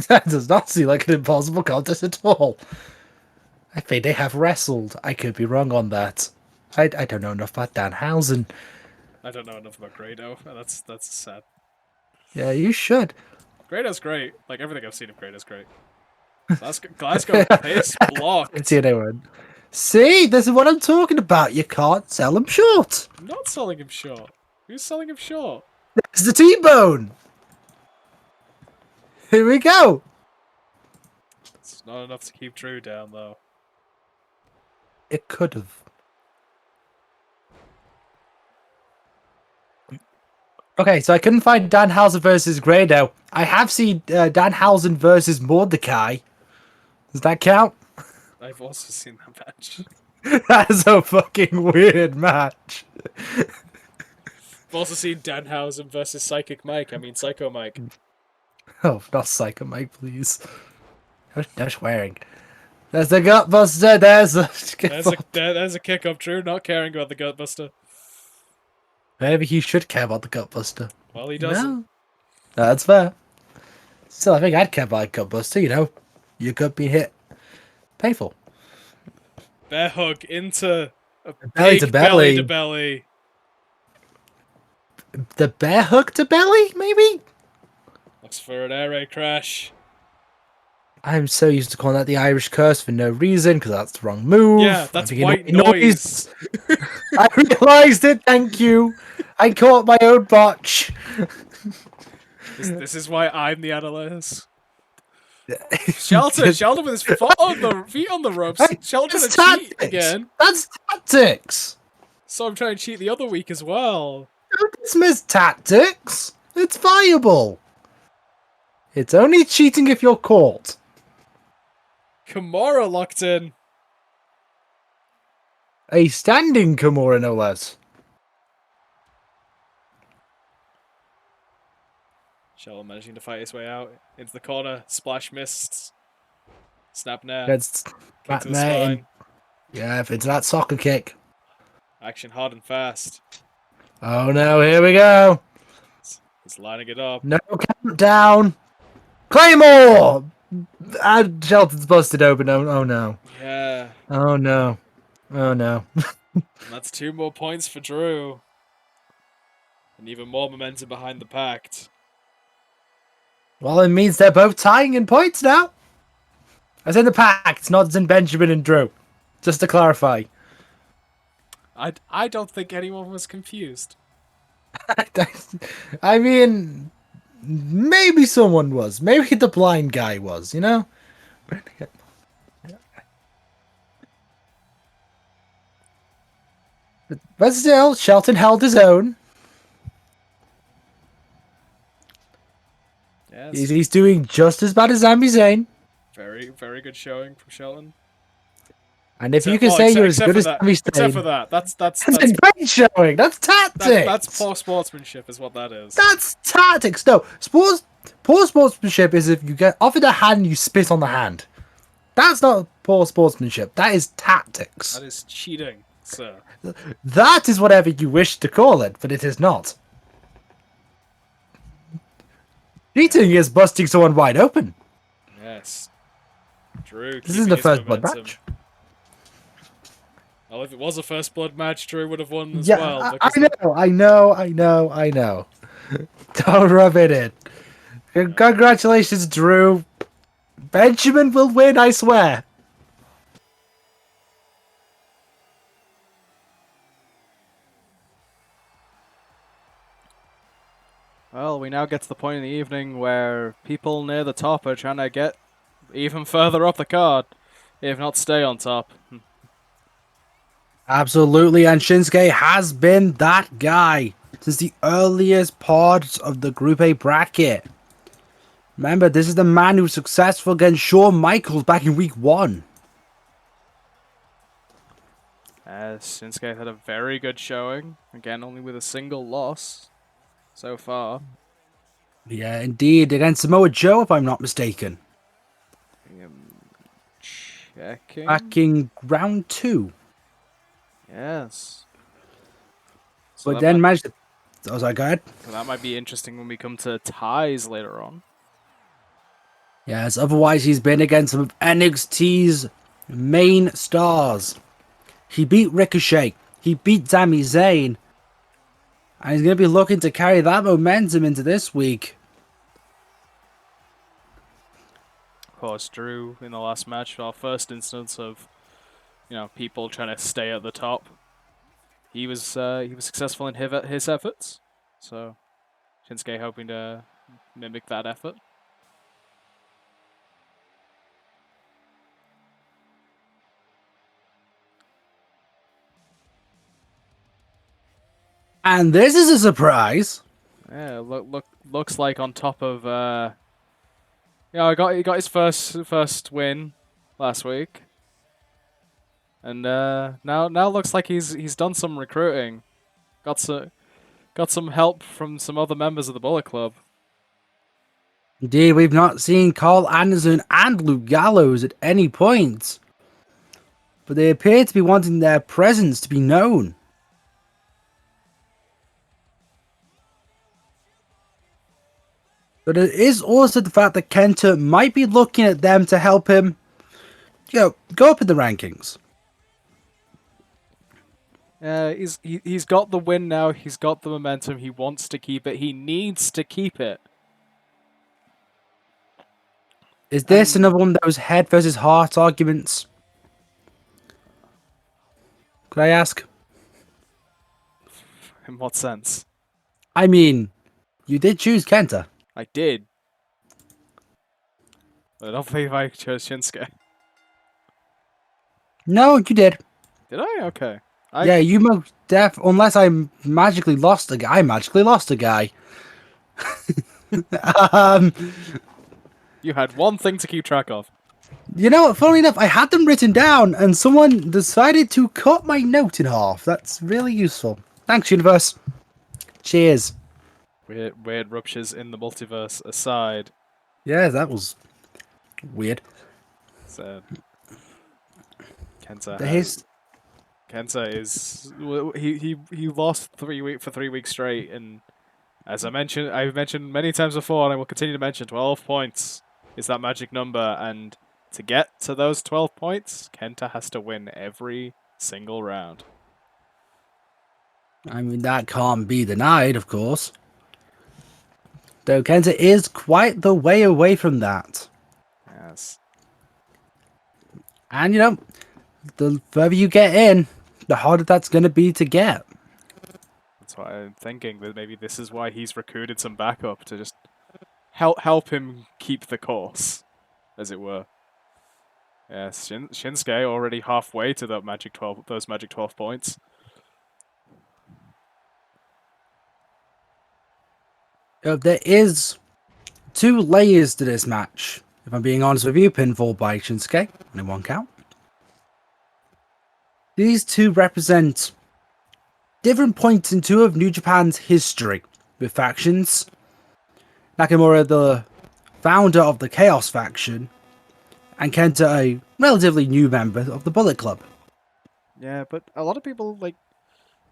That does not seem like an impossible contest at all. I think they have wrestled. I could be wrong on that. I don't know enough about Danhausen. I don't know enough about Grado. That's sad. Yeah, you should. Grado's great. Like everything I've seen of Grado's great. Glasgow piss blocked. See anyone? See, this is what I'm talking about. You can't sell him short. I'm not selling him short. Who's selling him short? It's the T-bone. Here we go. It's not enough to keep Drew down, though. It could have. Okay, so I couldn't find Danhausen versus Grado. I have seen Danhausen versus Mordecai. Does that count? I've also seen that match. That is a fucking weird match. I've also seen Danhausen versus Psychic Mike. I mean Psycho Mike. Oh, not Psycho Mike, please. No swearing. There's the Gutbuster. There's a kick up, Drew. Not caring about the Gutbuster. Maybe he should care about the Gutbuster. Well, he doesn't. No, that's fair. Still, I think I'd care about Gutbuster. You know, your gut be hit. Painful. Bear hug into a Belly big to belly. belly to belly. The bear hug to belly, maybe? Looks for an air raid crash. I'm so used to calling that the Irish curse for no reason, because that's the wrong move. Yeah, that's white noise. I realised it, thank you. I caught my own botch. This is why I'm the analyst. Shelton with his feet on the ropes. Shelton and cheat again. That's tactics. So I'm trying to cheat the other week as well. Don't dismiss tactics. It's viable. It's only cheating if you're caught. Kimura locked in. A standing Kimura, no less. Shelton managing to fight his way out into the corner. Splash missed. Snap nair. That's Kick to the spine. Yeah, if it's that soccer kick. Action hard and fast. Oh no, here we go. He's lining it up. No countdown. Claymore! Shelton's busted open. Oh no. Yeah. Oh no. Oh no. And that's 2 more points for Drew. And even more momentum behind the pact. Well, it means they're both tying in points now. I said the pact, not in Benjamin and Drew. Just to clarify. I don't think anyone was confused. I mean, maybe someone was. Maybe the blind guy was, you know? But still, Shelton held his own. Yes. He's doing just as bad as Sami Zayn. Very, very good showing from Shelton. And if you can say you're as good as Sami except for Zayn, that, that's that's a great showing. That's tactics. that's poor sportsmanship, is what that is. That's tactics. No, poor sportsmanship is if you get offered a hand, you spit on the hand. That's not poor sportsmanship. That is tactics. That is cheating, sir. That is whatever you wish to call it, but it is not. Cheating is busting someone wide open. Yes. Drew. This isn't the first blood match. Well, if it was a first blood match, Drew would have won as Yeah, well. I know. Don't rub it in. Congratulations, Drew. Benjamin will win, I swear. Well, we now get to the point in the evening where people near the top are trying to get even further up the card, if not stay on top. Absolutely, and Shinsuke has been that guy since the earliest parts of the Group A bracket. Remember, this is the man who was successful against Shawn Michaels back in week 1. Shinsuke had a very good showing, again only with a single loss so far. Yeah, indeed, against Samoa Joe, if I'm not mistaken. Checking. Back in round 2. Yes. So but then managed to... Oh, sorry, go ahead. So that might be interesting when we come to ties later on. Yes, otherwise he's been against some of NXT's main stars. He beat Ricochet. He beat Sami Zayn. And he's going to be looking to carry that momentum into this week. Of course, Drew in the last match, our first instance of, people trying to stay at the top. He was successful in his efforts, so Shinsuke hoping to mimic that effort. And this is a surprise. Yeah, looks like on top of he got his first win last week. And now looks like he's done some recruiting. Got some help from some other members of the Bullet Club. Indeed, we've not seen Carl Anderson and Luke Gallows at any point. But they appear to be wanting their presence to be known. But it is also the fact that KENTA might be looking at them to help him, go up in the rankings. He's got the win now. He's got the momentum. He wants to keep it. He needs to keep it. Is this another one of those head versus heart arguments? Could I ask? In what sense? I mean, you did choose KENTA. I did. I don't believe I chose Shinsuke. No, you did. Did I? Okay. Yeah, you most unless I magically lost a guy. I magically lost a guy. You had one thing to keep track of. You know what? Funnily enough, I had them written down, and someone decided to cut my note in half. That's really useful. Thanks, universe. Cheers. Weird ruptures in the multiverse aside. Yeah, that was weird. So, Kenta is he lost 3 weeks for 3 weeks straight, and as I've mentioned many times before, and I will continue to mention, 12 points is that magic number, and to get to those 12 points, Kenta has to win every single round. I mean, that can't be denied, of course. Though Kenta is quite the way away from that. Yes. And, the further you get in, the harder that's going to be to get. That's why I'm thinking that maybe this is why he's recruited some backup to just help him keep the course, as it were. Yes, Shinsuke already halfway to those magic 12 points. There is 2 layers to this match. If I'm being honest with you, pinfall by Shinsuke in 1 count. these two represent different points in two of New Japan's history with factions. Nakamura, the founder of the Chaos faction, and Kenta, a relatively new member of the Bullet Club. Yeah, but a lot of people, like,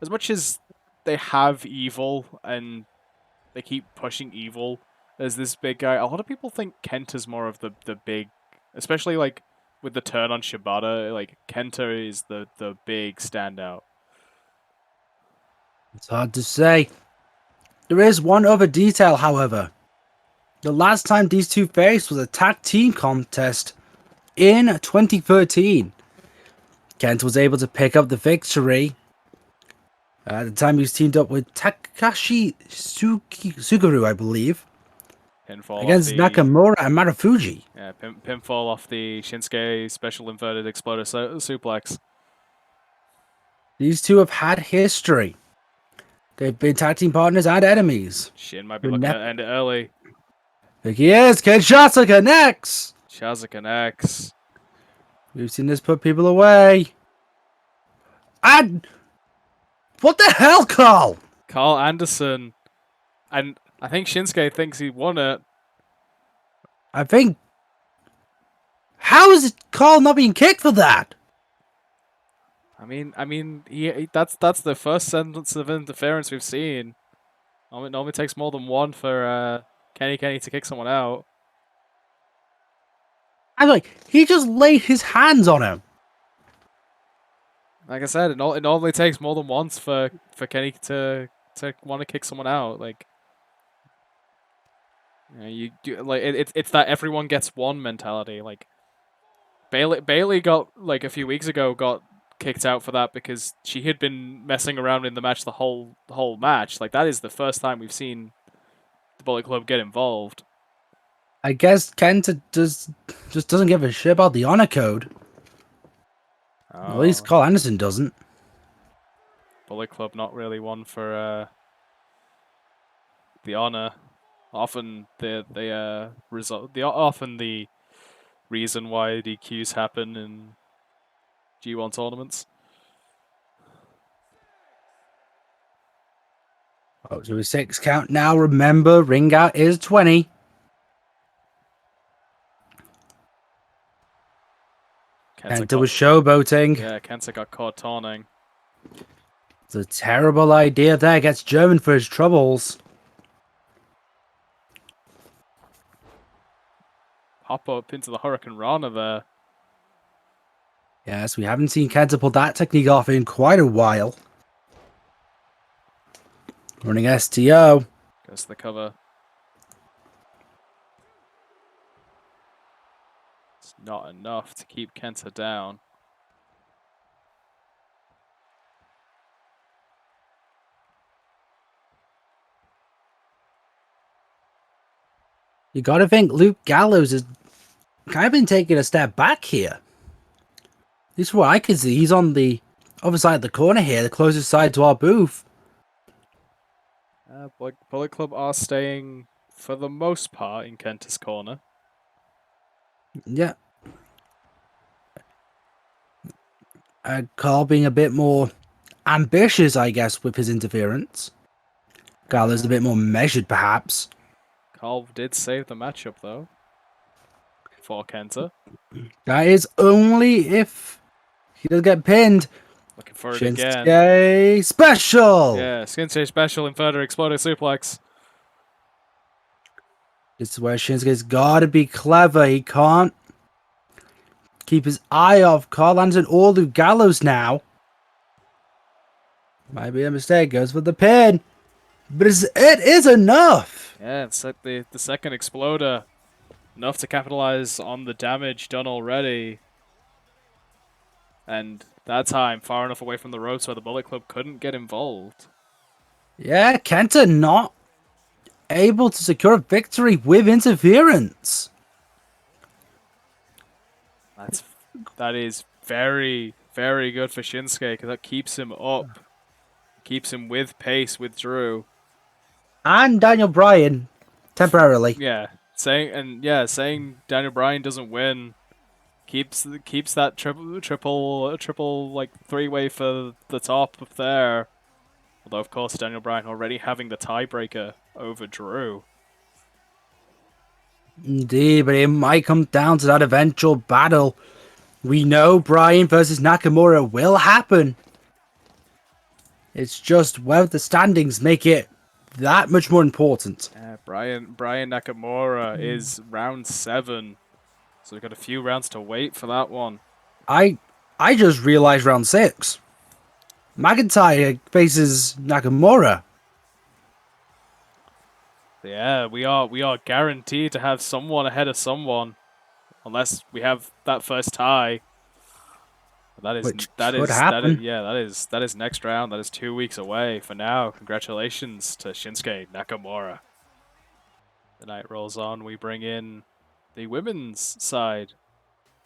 as much as they have evil and they keep pushing evil as this big guy, a lot of people think Kenta's more of the big, especially like with the turn on Shibata, like Kenta is the big standout. It's hard to say. There is one other detail, however. The last time these two faced was a tag team contest in 2013. Kent was able to pick up the victory. At the time, he was teamed up with Takashi Suguru, I believe, Pinfall against off the Nakamura and Marufuji. yeah, pinfall off the Shinsuke special inverted exploder suplex. These two have had history. They've been tag team partners and enemies. Shin might be looking to end it early. There he is, Kinshasa connects! Shazza connects. We've seen this put people away. And what the hell, Carl? Carl Anderson. And I think Shinsuke thinks he won it. I think. How is Carl not being kicked for that? I mean, that's the first sentence of interference we've seen. Normally takes more than one for Kenny to kick someone out. I'm like, he just laid his hands on him. Like I said, it normally takes more than once for Kenny to want to kick someone out. Like, you do like it's that everyone gets one mentality. Like, Bailey got like a few weeks ago got kicked out for that because she had been messing around in the match the whole match. Like, that is the first time we've seen the Bullet Club get involved. I guess Kenta just doesn't give a shit about the honor code. Oh. At least Carl Anderson doesn't. Bullet Club not really one for the honor. Often often the reason why DQs happen in G1 tournaments. Oh, to a 6 count now. Remember, ring out is 20. Kenta was showboating. Yeah, Kenta got caught taunting. It's a terrible idea there. Gets German for his troubles. Hop up into the Hurricane Rana there. Yes, we haven't seen Kenta pull that technique off in quite a while. Running STO. Goes to the cover. It's not enough to keep Kenta down. You gotta think Luke Gallows has kind of been taking a step back here. At least what I can see, he's on the other side of the corner here, the closest side to our booth. Bullet Club are staying, for the most part, in Kenta's corner. Yeah. Carl being a bit more ambitious, I guess, with his interference. Gallows a bit more measured, perhaps. Carl did save the matchup, though, for Kenta. That is only if he does get pinned. Looking for it Shinsuke again. special! Yeah, Shinsuke special inverted exploder suplex. This is where Shinsuke's gotta be clever. He can't keep his eye off Carl Anderson or Luke Gallows now. Might be a mistake. Goes for the pin. But it is enough. Yeah, it's like the second exploder. Enough to capitalize on the damage done already. And that time, far enough away from the ropes where the Bullet Club couldn't get involved. Yeah, Kenta not able to secure a victory with interference. That is very, very good for Shinsuke, because that keeps him up. Keeps him with pace with Drew. And Daniel Bryan, temporarily. Yeah, saying Daniel Bryan doesn't win keeps that triple like three-way for the top up there. Although of course Daniel Bryan already having the tiebreaker over Drew. Indeed, but it might come down to that eventual battle. We know Bryan versus Nakamura will happen. It's just whether the standings make it that much more important. Bryan Nakamura is round 7, so we've got a few rounds to wait for that one. I just realized round 6. McIntyre faces Nakamura. Yeah, we are guaranteed to have someone ahead of someone, unless we have that first tie. Which could happen. That is next round. That is 2 weeks away. For now, congratulations to Shinsuke Nakamura. The night rolls on. We bring in the women's side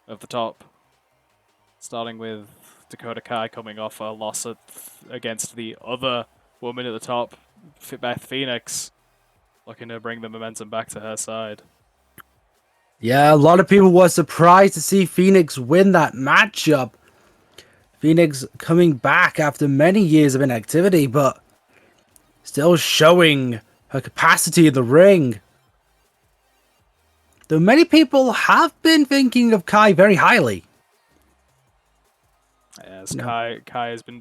of the top, starting with Dakota Kai coming off a loss against the other woman at the top, Beth Phoenix, looking to bring the momentum back to her side. Yeah, a lot of people were surprised to see Phoenix win that matchup. Phoenix coming back after many years of inactivity, but still showing her capacity in the ring. Though many people have been thinking of Kai very highly. Yes, Kai has been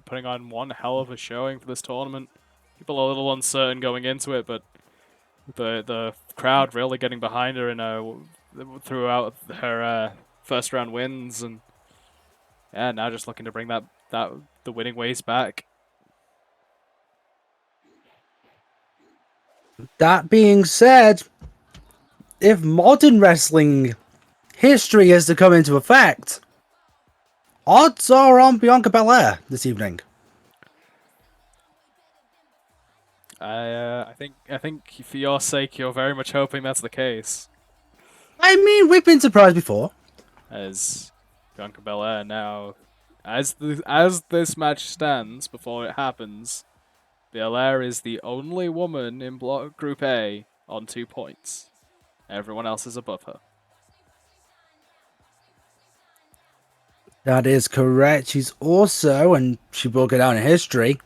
putting on one hell of a showing for this tournament. People are a little uncertain going into it, but the crowd really getting behind her throughout her first round wins, and yeah, now just looking to bring the winning ways back. That being said, if modern wrestling history is to come into effect, odds are on Bianca Belair this evening. I think for your sake, you're very much hoping that's the case. I mean, we've been surprised before. As Bianca Belair now, as this match stands before it happens, Belair is the only woman in Group A on 2 points. Everyone else is above her. That is correct. She's also, and she will go down in history,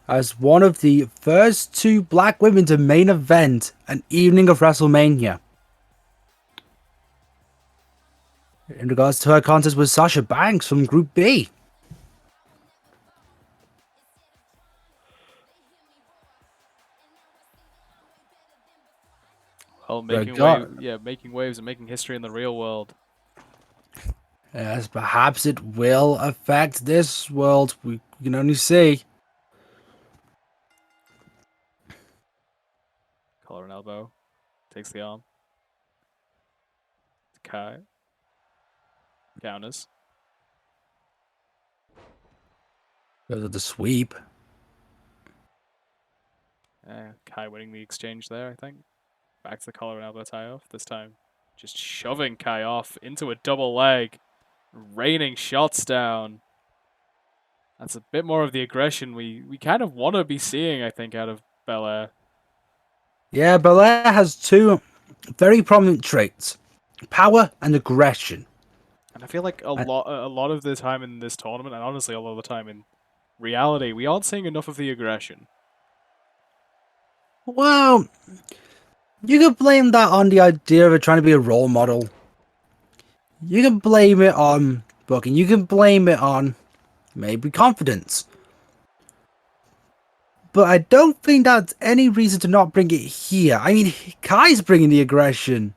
as one of the first 2 black women to main event an evening of WrestleMania. In regards to her contest with Sasha Banks from Group B. Well, making waves and making history in the real world. Yes, perhaps it will affect this world. We can only see. Collar and elbow. Takes the arm. Kai. Counters. Goes with the sweep. Kai winning the exchange there, I think. Back to the collar and elbow tie off. This time, just shoving Kai off into a double leg. Raining shots down. That's a bit more of the aggression we kind of want to be seeing, I think, out of Belair. Yeah, Belair has 2 very prominent traits. Power and aggression. And I feel like a lot of the time in this tournament, and honestly a lot of the time in reality, we aren't seeing enough of the aggression. Well, you could blame that on the idea of it trying to be a role model. You can blame it on booking. You can blame it on maybe confidence. But I don't think that's any reason to not bring it here. I mean, Kai's bringing the aggression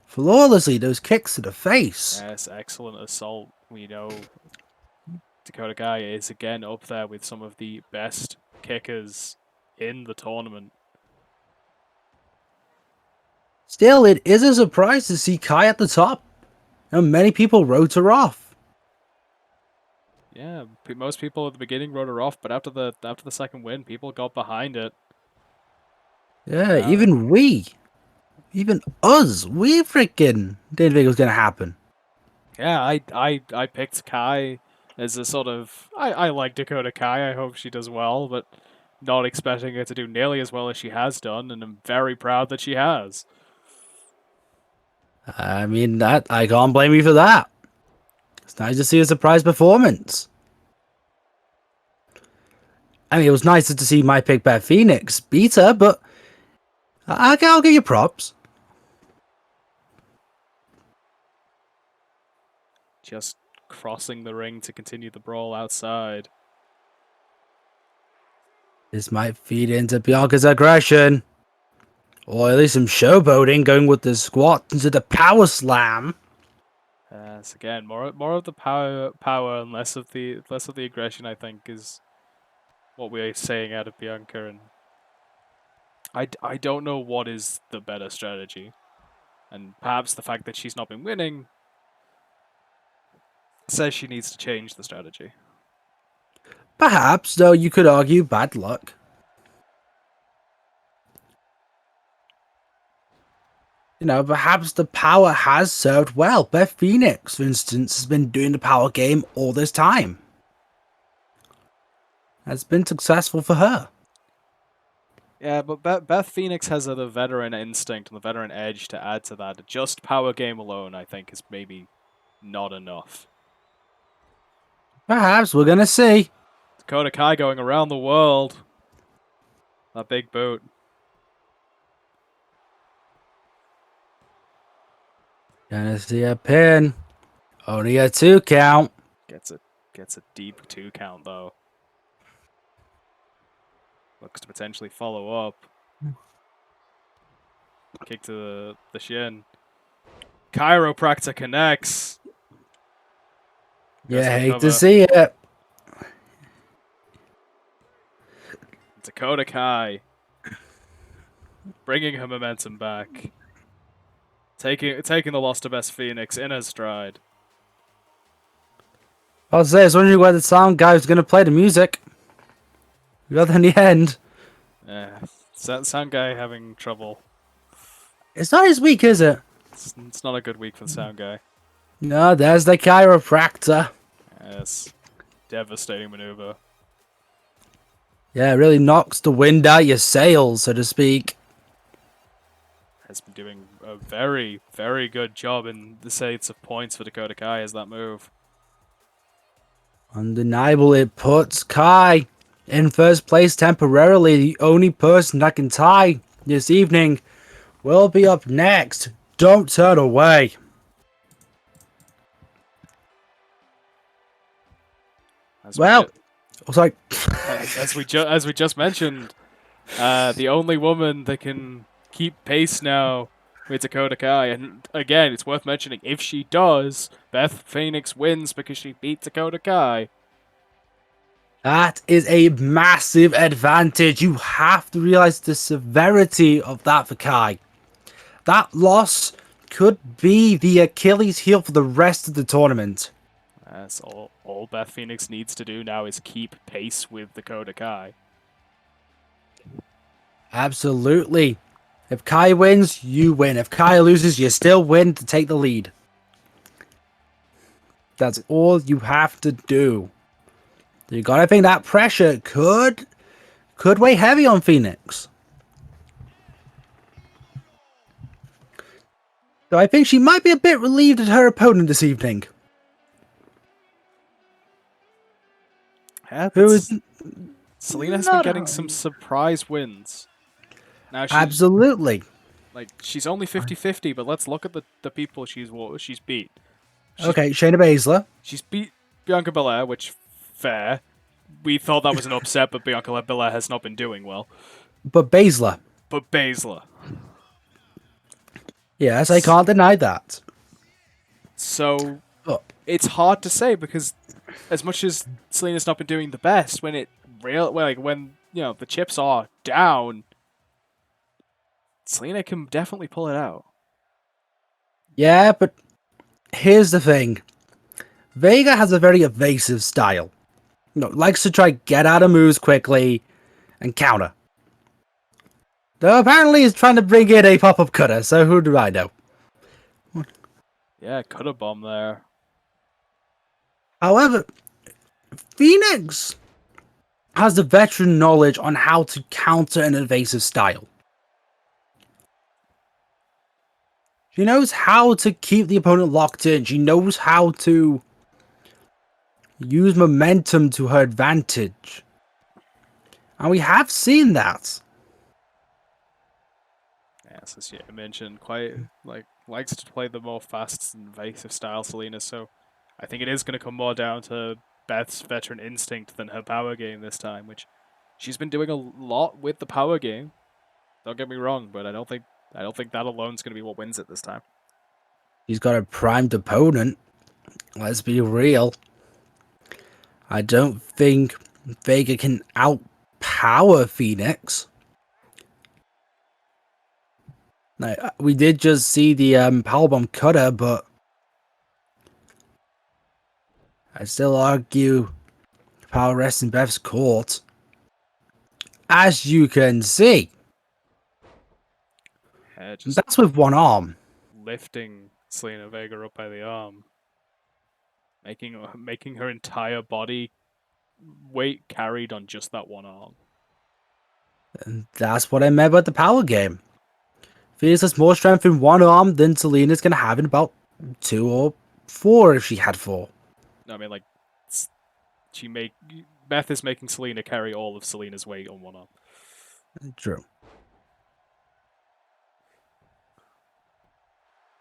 flawlessly. Those kicks to the face. Yes, excellent assault. We know Dakota Kai is again up there with some of the best kickers in the tournament. Still, it is a surprise to see Kai at the top. And many people wrote her off. Yeah, most people at the beginning wrote her off, but after the second win, people got behind it. Yeah, even us, we freaking didn't think it was gonna happen. Yeah, I picked Kai as a sort of I like Dakota Kai. I hope she does well, but not expecting her to do nearly as well as she has done, and I'm very proud that she has. I mean, that I can't blame you for that. It's nice to see a surprise performance. I mean, it was nicer to see my pick Beth Phoenix beat her, but I'll give you props. Just crossing the ring to continue the brawl outside. This might feed into Bianca's aggression. Or at least some showboating, going with the squat into the power slam. So again, more of the power, and less of the aggression. I think is what we're saying out of Bianca, and I don't know what is the better strategy, and perhaps the fact that she's not been winning says she needs to change the strategy. Perhaps, though you could argue bad luck. You know, perhaps the power has served well. Beth Phoenix, for instance, has been doing the power game all this time. Has been successful for her. Yeah, but Beth Phoenix has the veteran instinct and the veteran edge to add to that. Just power game alone, I think, is maybe not enough. Perhaps, we're gonna see. Dakota Kai going around the world. That big boot. Gonna see a pin. Only a 2 count. Gets a deep 2 count though. Looks to potentially follow up. Kick to the shin. Chiropractor connects. Yeah, hate to see it. Dakota Kai bringing her momentum back. Taking the loss to Beth Phoenix in her stride. I was wondering where the sound guy was gonna play the music. We got there in the end. Yeah, sound guy having trouble. It's not his week, is it? It's not a good week for the sound guy. No, there's the chiropractor. Yes, devastating maneuver. Yeah, it really knocks the wind out your sails, so to speak. Has been doing a very, very good job in the sets of points for Dakota Kai as that move. Undeniable, it puts Kai in first place temporarily. The only person that can tie this evening will be up next. Don't turn away. Sorry. As we just mentioned, the only woman that can keep pace now with Dakota Kai, and again, it's worth mentioning, if she does, Beth Phoenix wins because she beat Dakota Kai. That is a massive advantage. You have to realize the severity of that for Kai. That loss could be the Achilles heel for the rest of the tournament. That's all Beth Phoenix needs to do now is keep pace with Dakota Kai. Absolutely. If Kai wins, you win. If Kai loses, you still win to take the lead. That's all you have to do. You gotta think that pressure could weigh heavy on Phoenix. So I think she might be a bit relieved at her opponent this evening. Yeah, Zelina has been getting some surprise wins. Now Absolutely. She's only 50-50, but let's look at the people she's beat. Okay, Shayna Baszler. She's beat Bianca Belair, which, fair. We thought that was an upset, but Bianca Belair has not been doing well. But Baszler. Yes, I can't deny that. So, it's hard to say, because as much as Zelina's not been doing the best, when the chips are down, Zelina can definitely pull it out. Yeah, but here's the thing. Vega has a very evasive style. Likes to try get out of moves quickly and counter. Though apparently he's trying to bring in a pop-up cutter, so who do I know? Yeah, cutter bomb there. However, Phoenix has the veteran knowledge on how to counter an evasive style. She knows how to keep the opponent locked in. She knows how to use momentum to her advantage. And we have seen that. Yes, as you mentioned, quite likes to play the more fast and evasive style Zelina, so I think it is going to come more down to Beth's veteran instinct than her power game this time, which she's been doing a lot with the power game. Don't get me wrong, but I don't think that alone is going to be what wins it this time. She's got a primed opponent. Let's be real. I don't think Vega can outpower Phoenix. Now, we did just see the powerbomb cutter, but I still argue power rests in Beth's court. As you can see, Just that's with one arm. lifting Zelina Vega up by the arm, making her entire body weight carried on just that one arm. And that's what I meant about the power game. Phoenix has more strength in one arm than Zelina's going to have in about 2 or 4 if she had 4. No, I mean, like, Beth is making Zelina carry all of Zelina's weight on one arm. True.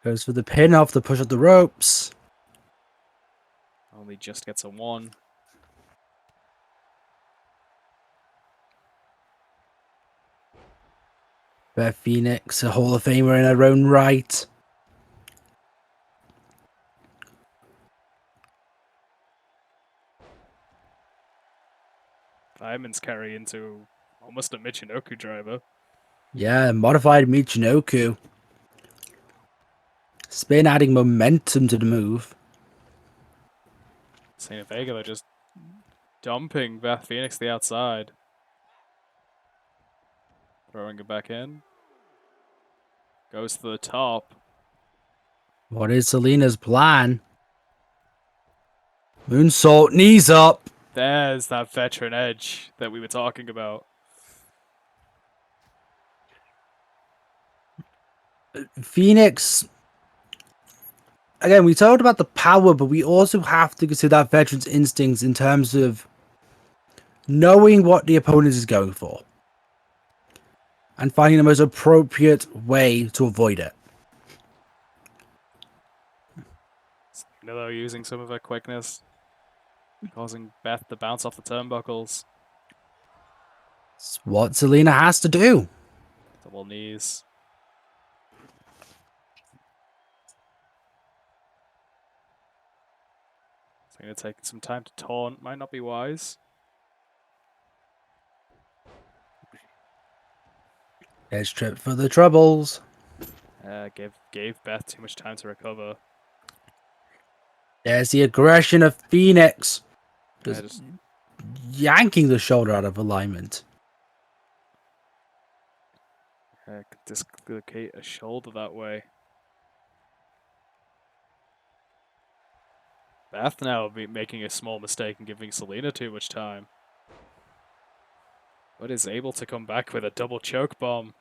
Goes for the pin off the push up the ropes. Only just gets a 1. Beth Phoenix, a Hall of Famer in her own right. Fireman's carry into almost a Michinoku driver. Yeah, modified Michinoku. Spin adding momentum to the move. Zelina Vega, they're just dumping Beth Phoenix to the outside. Throwing it back in. Goes to the top. What is Zelina's plan? Moonsault, knees up. There's that veteran edge that we were talking about. Phoenix. Again, we talked about the power, but we also have to consider that veteran's instincts in terms of knowing what the opponent is going for and finding the most appropriate way to avoid it. Though using some of her quickness, causing Beth to bounce off the turnbuckles. It's what Zelina has to do. Double knees. Zelina taking some time to taunt. Might not be wise. There's trip for the troubles. Gave Beth too much time to recover. There's the aggression of Phoenix. Just Yanking the shoulder out of alignment. dislocate a shoulder that way. Beth now will be making a small mistake and giving Zelina too much time. But is able to come back with a double choke bomb.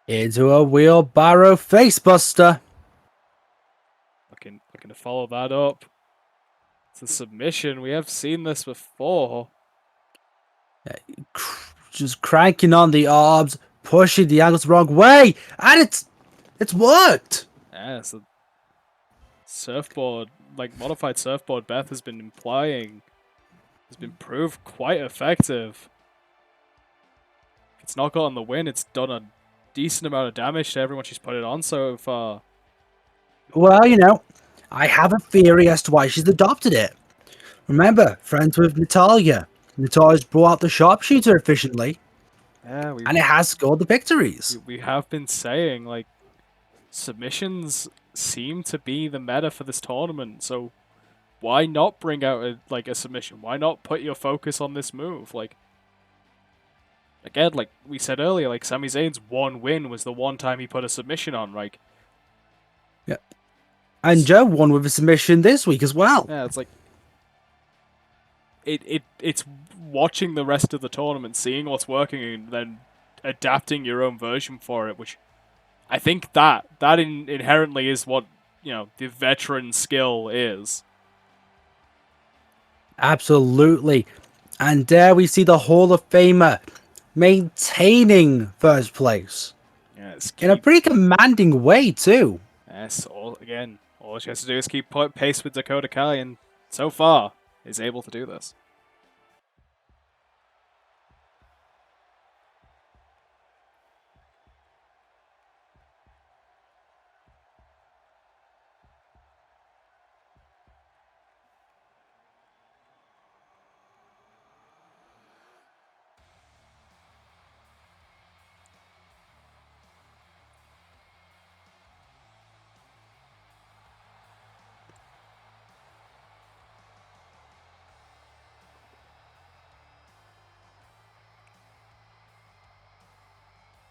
Into a wheelbarrow facebuster. Looking to follow that up. It's a submission. We have seen this before. Just cranking on the arms, pushing the ankles the wrong way, and it's worked. Yeah, it's a surfboard, like modified surfboard Beth has been implying, has been proved quite effective. If it's not gotten the win, it's done a decent amount of damage to everyone she's put it on so far. Well, you know, I have a theory as to why she's adopted it. Remember, friends with Natalya. Natalya's brought out the sharpshooter efficiently, Yeah, and it has scored the victories. we have been saying, like, submissions seem to be the meta for this tournament, so why not bring out a submission? Why not put your focus on this move? Like, again, like we said earlier, like Sami Zayn's one win was the one time he put a submission on, right? Yeah. And Joe won with a submission this week as well. Yeah, it's like it's watching the rest of the tournament, seeing what's working, and then adapting your own version for it, which I think inherently is what the veteran skill is. Absolutely. And there we see the Hall of Famer maintaining first place. Yes, In a pretty commanding way, too. Yes, all she has to do is keep pace with Dakota Kai, and so far is able to do this.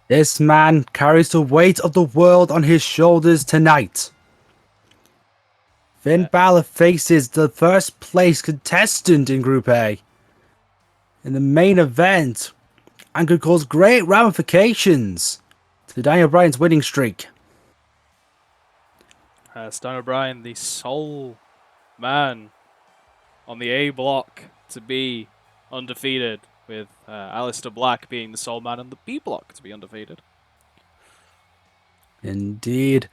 This man carries the weight of the world on his shoulders tonight. Finn Bálor faces the first place contestant in Group A in the main event and could cause great ramifications to Daniel Bryan's winning streak. Daniel Bryan, the sole man on the A block to be undefeated, with Aleister Black being the sole man on the B block to be undefeated. Indeed.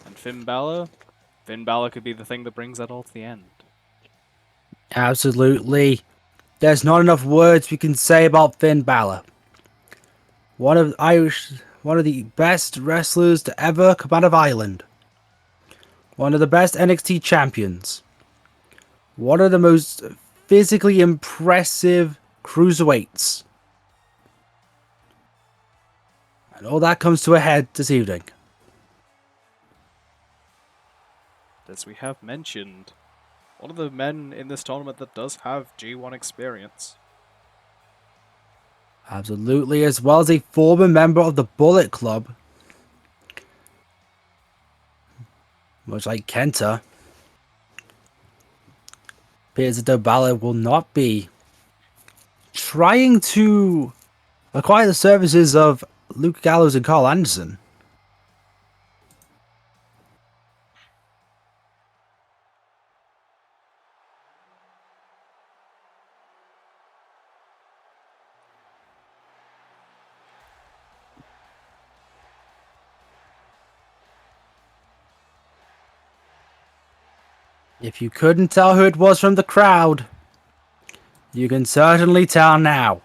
And Finn Balor could be the thing that brings that all to the end. Absolutely. There's not enough words we can say about Finn Balor. One of the best wrestlers to ever come out of Ireland. One of the best NXT champions. One of the most physically impressive cruiserweights. And all that comes to a head this evening. As we have mentioned, one of the men in this tournament that does have G1 experience. Absolutely, as well as a former member of the Bullet Club. Much like KENTA. Appears as though Bálor will not be trying to acquire the services of Luke Gallows and Carl Anderson. If you couldn't tell who it was from the crowd, you can certainly tell now.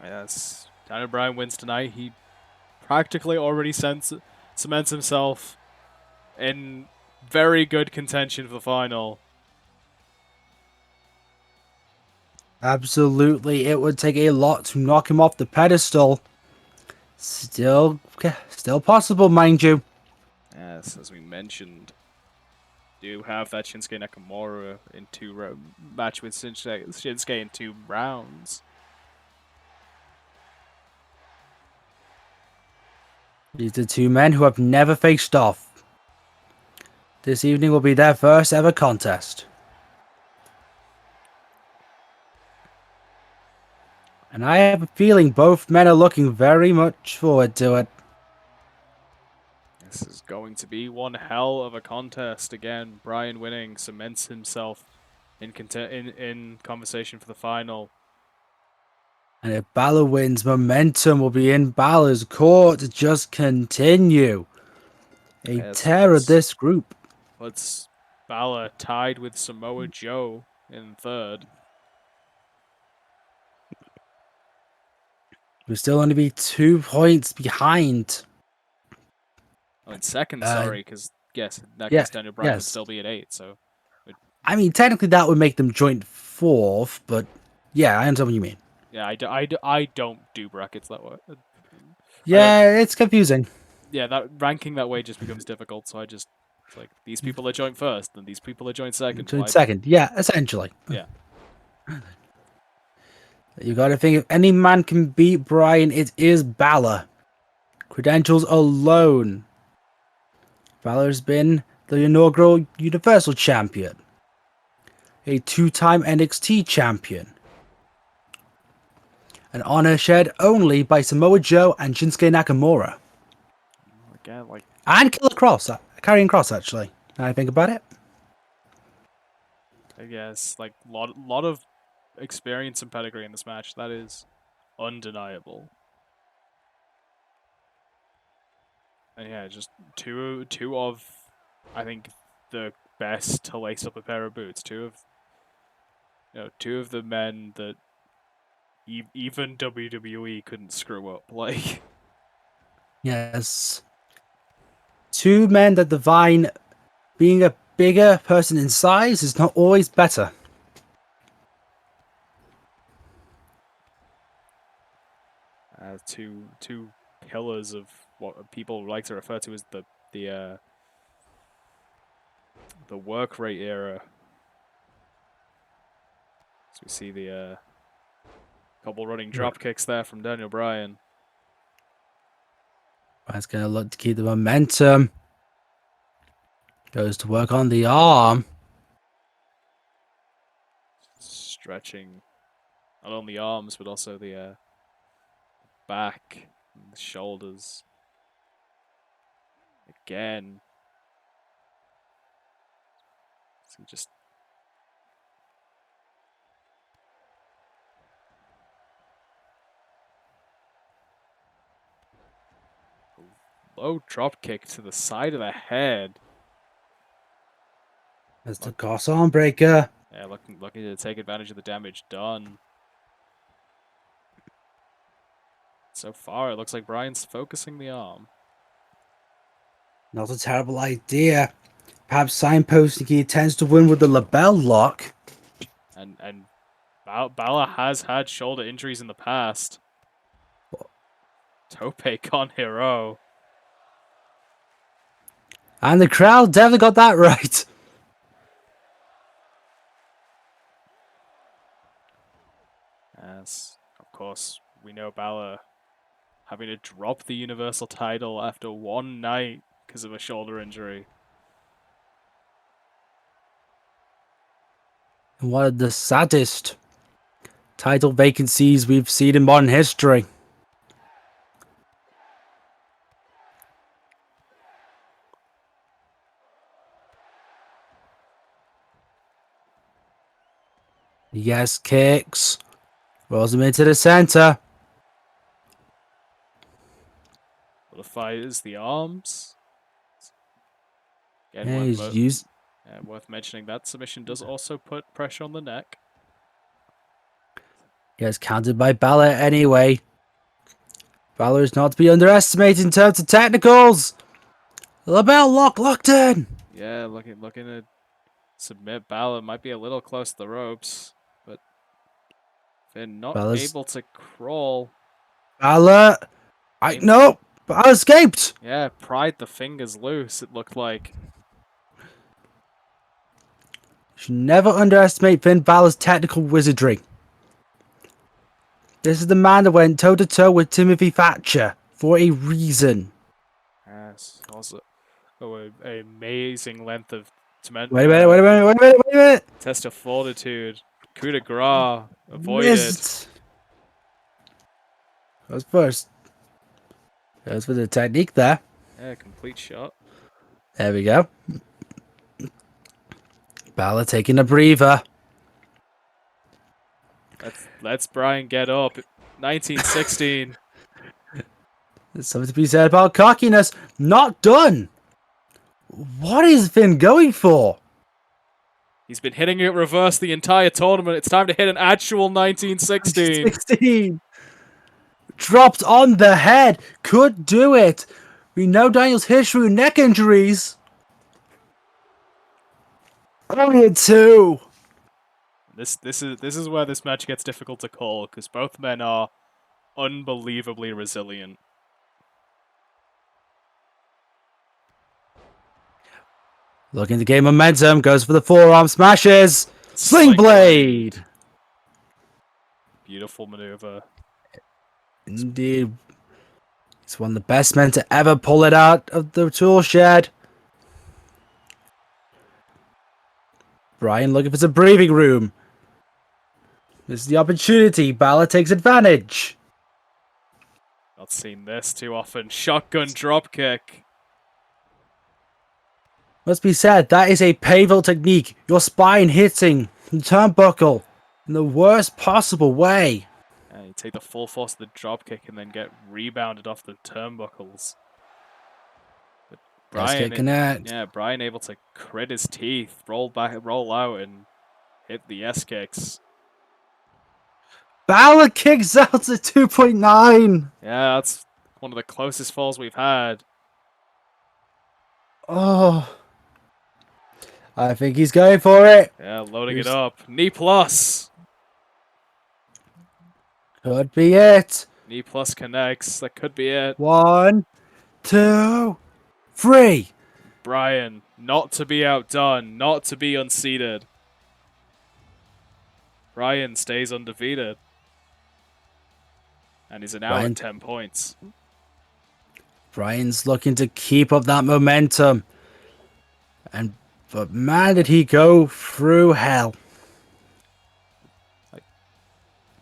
Yes, Daniel Bryan wins tonight. He practically already cements himself in very good contention for the final. Absolutely, it would take a lot to knock him off the pedestal. Still possible, mind you. Yes, as we mentioned, do have that Shinsuke Nakamura in match with Shinsuke in 2 rounds. These are two men who have never faced off. This evening will be their first ever contest. And I have a feeling both men are looking very much forward to it. This is going to be one hell of a contest. Again, Bryan winning cements himself in conversation for the final. And if Bálor wins, momentum will be in Bálor's court to just continue. Tear of this group. Puts Bálor tied with Samoa Joe in 3rd. We'll still only be 2 points behind. Oh, in 2nd, sorry, because Daniel Bryan would still be at 8. So, I mean, technically that would make them joint 4th, but yeah, I understand what you mean. Yeah, I don't do brackets that way. Yeah, it's confusing. Yeah, that ranking that way just becomes difficult. So it's like these people are joint 1st, and these people are joint 2nd. Joint 2nd, yeah, essentially. Yeah. You gotta think, if any man can beat Bryan, it is Bálor. Credentials alone. Bálor's been the inaugural Universal Champion. A 2-time NXT Champion. An honor shared only by Samoa Joe and Shinsuke Nakamura. Again, like, And Killer Cross. Carrying Cross, actually. Now I think about it. I guess, like, lot of experience and pedigree in this match. That is undeniable. And yeah, just two of, I think, the best to lace up a pair of boots. Two of the men that even WWE couldn't screw up. Like, Yes. Two men that divine being a bigger person in size is not always better. two pillars of what people like to refer to as the work rate era. So we see the couple running drop kicks there from Daniel Bryan. That's going to look to keep the momentum. Goes to work on the arm. Stretching not only arms, but also the back and the shoulders. Again. So just low drop kick to the side of the head. There's the cross arm breaker. Yeah, looking to take advantage of the damage done. So far, it looks like Bryan's focusing the arm. Not a terrible idea. Perhaps signposting he intends to win with the label lock. And Bálor has had shoulder injuries in the past. Tope con hero. And the crowd definitely got that right. As, of course, we know Bálor having to drop the Universal title after one night because of a shoulder injury. And one of the saddest title vacancies we've seen in modern history. Yes, kicks. Rolls him into the center. For the fighters, the arms. Again, Yeah, he's used. worth mentioning that submission does also put pressure on the neck. Yes, counted by Bálor anyway. Bálor is not to be underestimated in terms of technicals. Label lock locked in. Yeah, looking to submit Bálor. Might be a little close to the ropes, but Finn not able to crawl. Bálor. No. Bálor escaped. Yeah, pried the fingers loose, it looked like. You should never underestimate Finn Bálor's technical wizardry. This is the man that went toe-to-toe with Timothy Thatcher for a reason. Yes, also an amazing length of Wait a minute. test of fortitude. Coup de grace avoided. Missed. That was first. That was for the technique there. Yeah, complete shot. There we go. Bálor taking a breather. Let's Bryan get up. 1916. There's something to be said about cockiness. Not done. What is Finn going for? He's been hitting it reverse the entire tournament. It's time to hit an actual 1916. 16. Dropped on the head. Could do it. We know Daniel's history with neck injuries. Only a 2. This is where this match gets difficult to call because both men are unbelievably resilient. Looking to gain momentum, goes for the forearm smashes. Sling blade. Beautiful maneuver. Indeed. He's one of the best men to ever pull it out of the tool shed. Bryan looking for some breathing room. This is the opportunity. Bálor takes advantage. Not seen this too often. Shotgun dropkick. Must be said, that is a painful technique. Your spine hitting the turnbuckle in the worst possible way. Yeah, you take the full force of the dropkick and then get rebounded off the turnbuckles. But Bryan able to crit his teeth, roll out, and hit the S kicks. Bálor kicks out to 2.9. Yeah, that's one of the closest falls we've had. Oh. I think he's going for it. Yeah, loading it up. Knee plus. Could be it. Knee plus connects. That could be it. 1, 2, 3. Bryan, not to be outdone, not to be unseated. Bryan stays undefeated. And he's now at 10 points. Bryan's looking to keep up that momentum. But man, did he go through hell.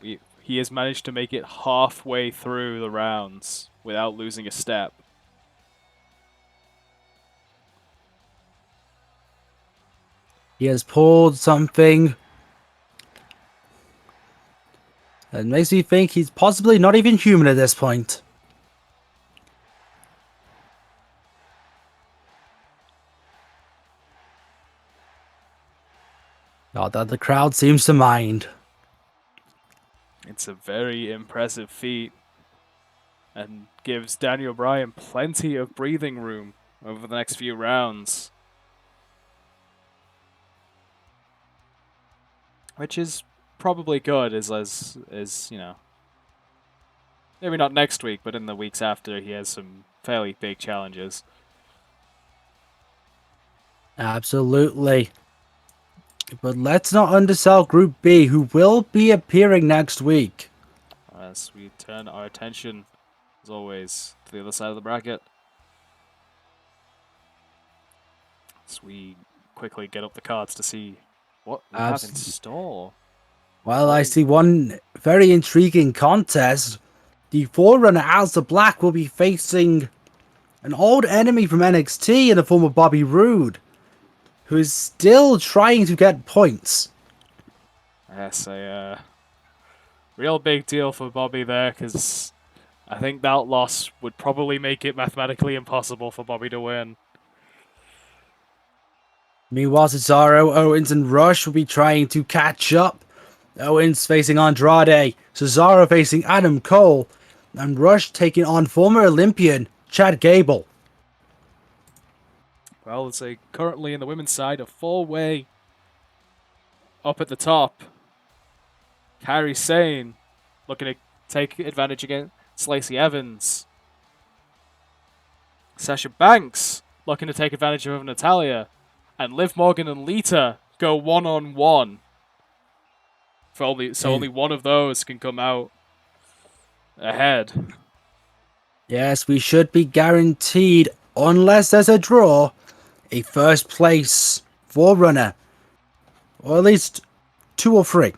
He has managed to make it halfway through the rounds without losing a step. He has pulled something that makes me think he's possibly not even human at this point. Not that the crowd seems to mind. It's a very impressive feat and gives Daniel Bryan plenty of breathing room over the next few rounds. Which is probably good, as you know, maybe not next week, but in the weeks after, he has some fairly big challenges. Absolutely. But let's not undersell Group B, who will be appearing next week. As we turn our attention, as always, to the other side of the bracket. As we quickly get up the cards to see what we have in store. Well, I see one very intriguing contest. The Forerunner Aleister Black will be facing an old enemy from NXT in the form of Bobby Roode, who is still trying to get points. Yes, a real big deal for Bobby there, because I think that loss would probably make it mathematically impossible for Bobby to win. Meanwhile, Cesaro, Owens, and Rush will be trying to catch up. Owens facing Andrade, Cesaro facing Adam Cole, and Rush taking on former Olympian Chad Gable. Well, it's currently in the women's side, a four-way up at the top. Kairi Sane looking to take advantage against Lacey Evans. Sasha Banks looking to take advantage of Natalya. And Liv Morgan and Lita go one-on-one. So only one of those can come out ahead. Yes, we should be guaranteed, unless there's a draw, a first place Forerunner. Or at least 2 or 3.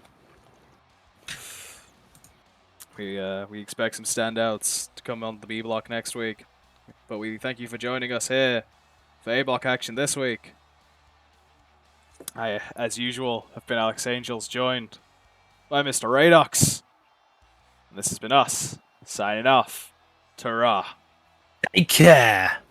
We expect some standouts to come on the B block next week. But we thank you for joining us here for A block action this week. I, as usual, have been Alex Angels, joined by Mr. Radox. And this has been us, signing off. Ta-ra. Take care.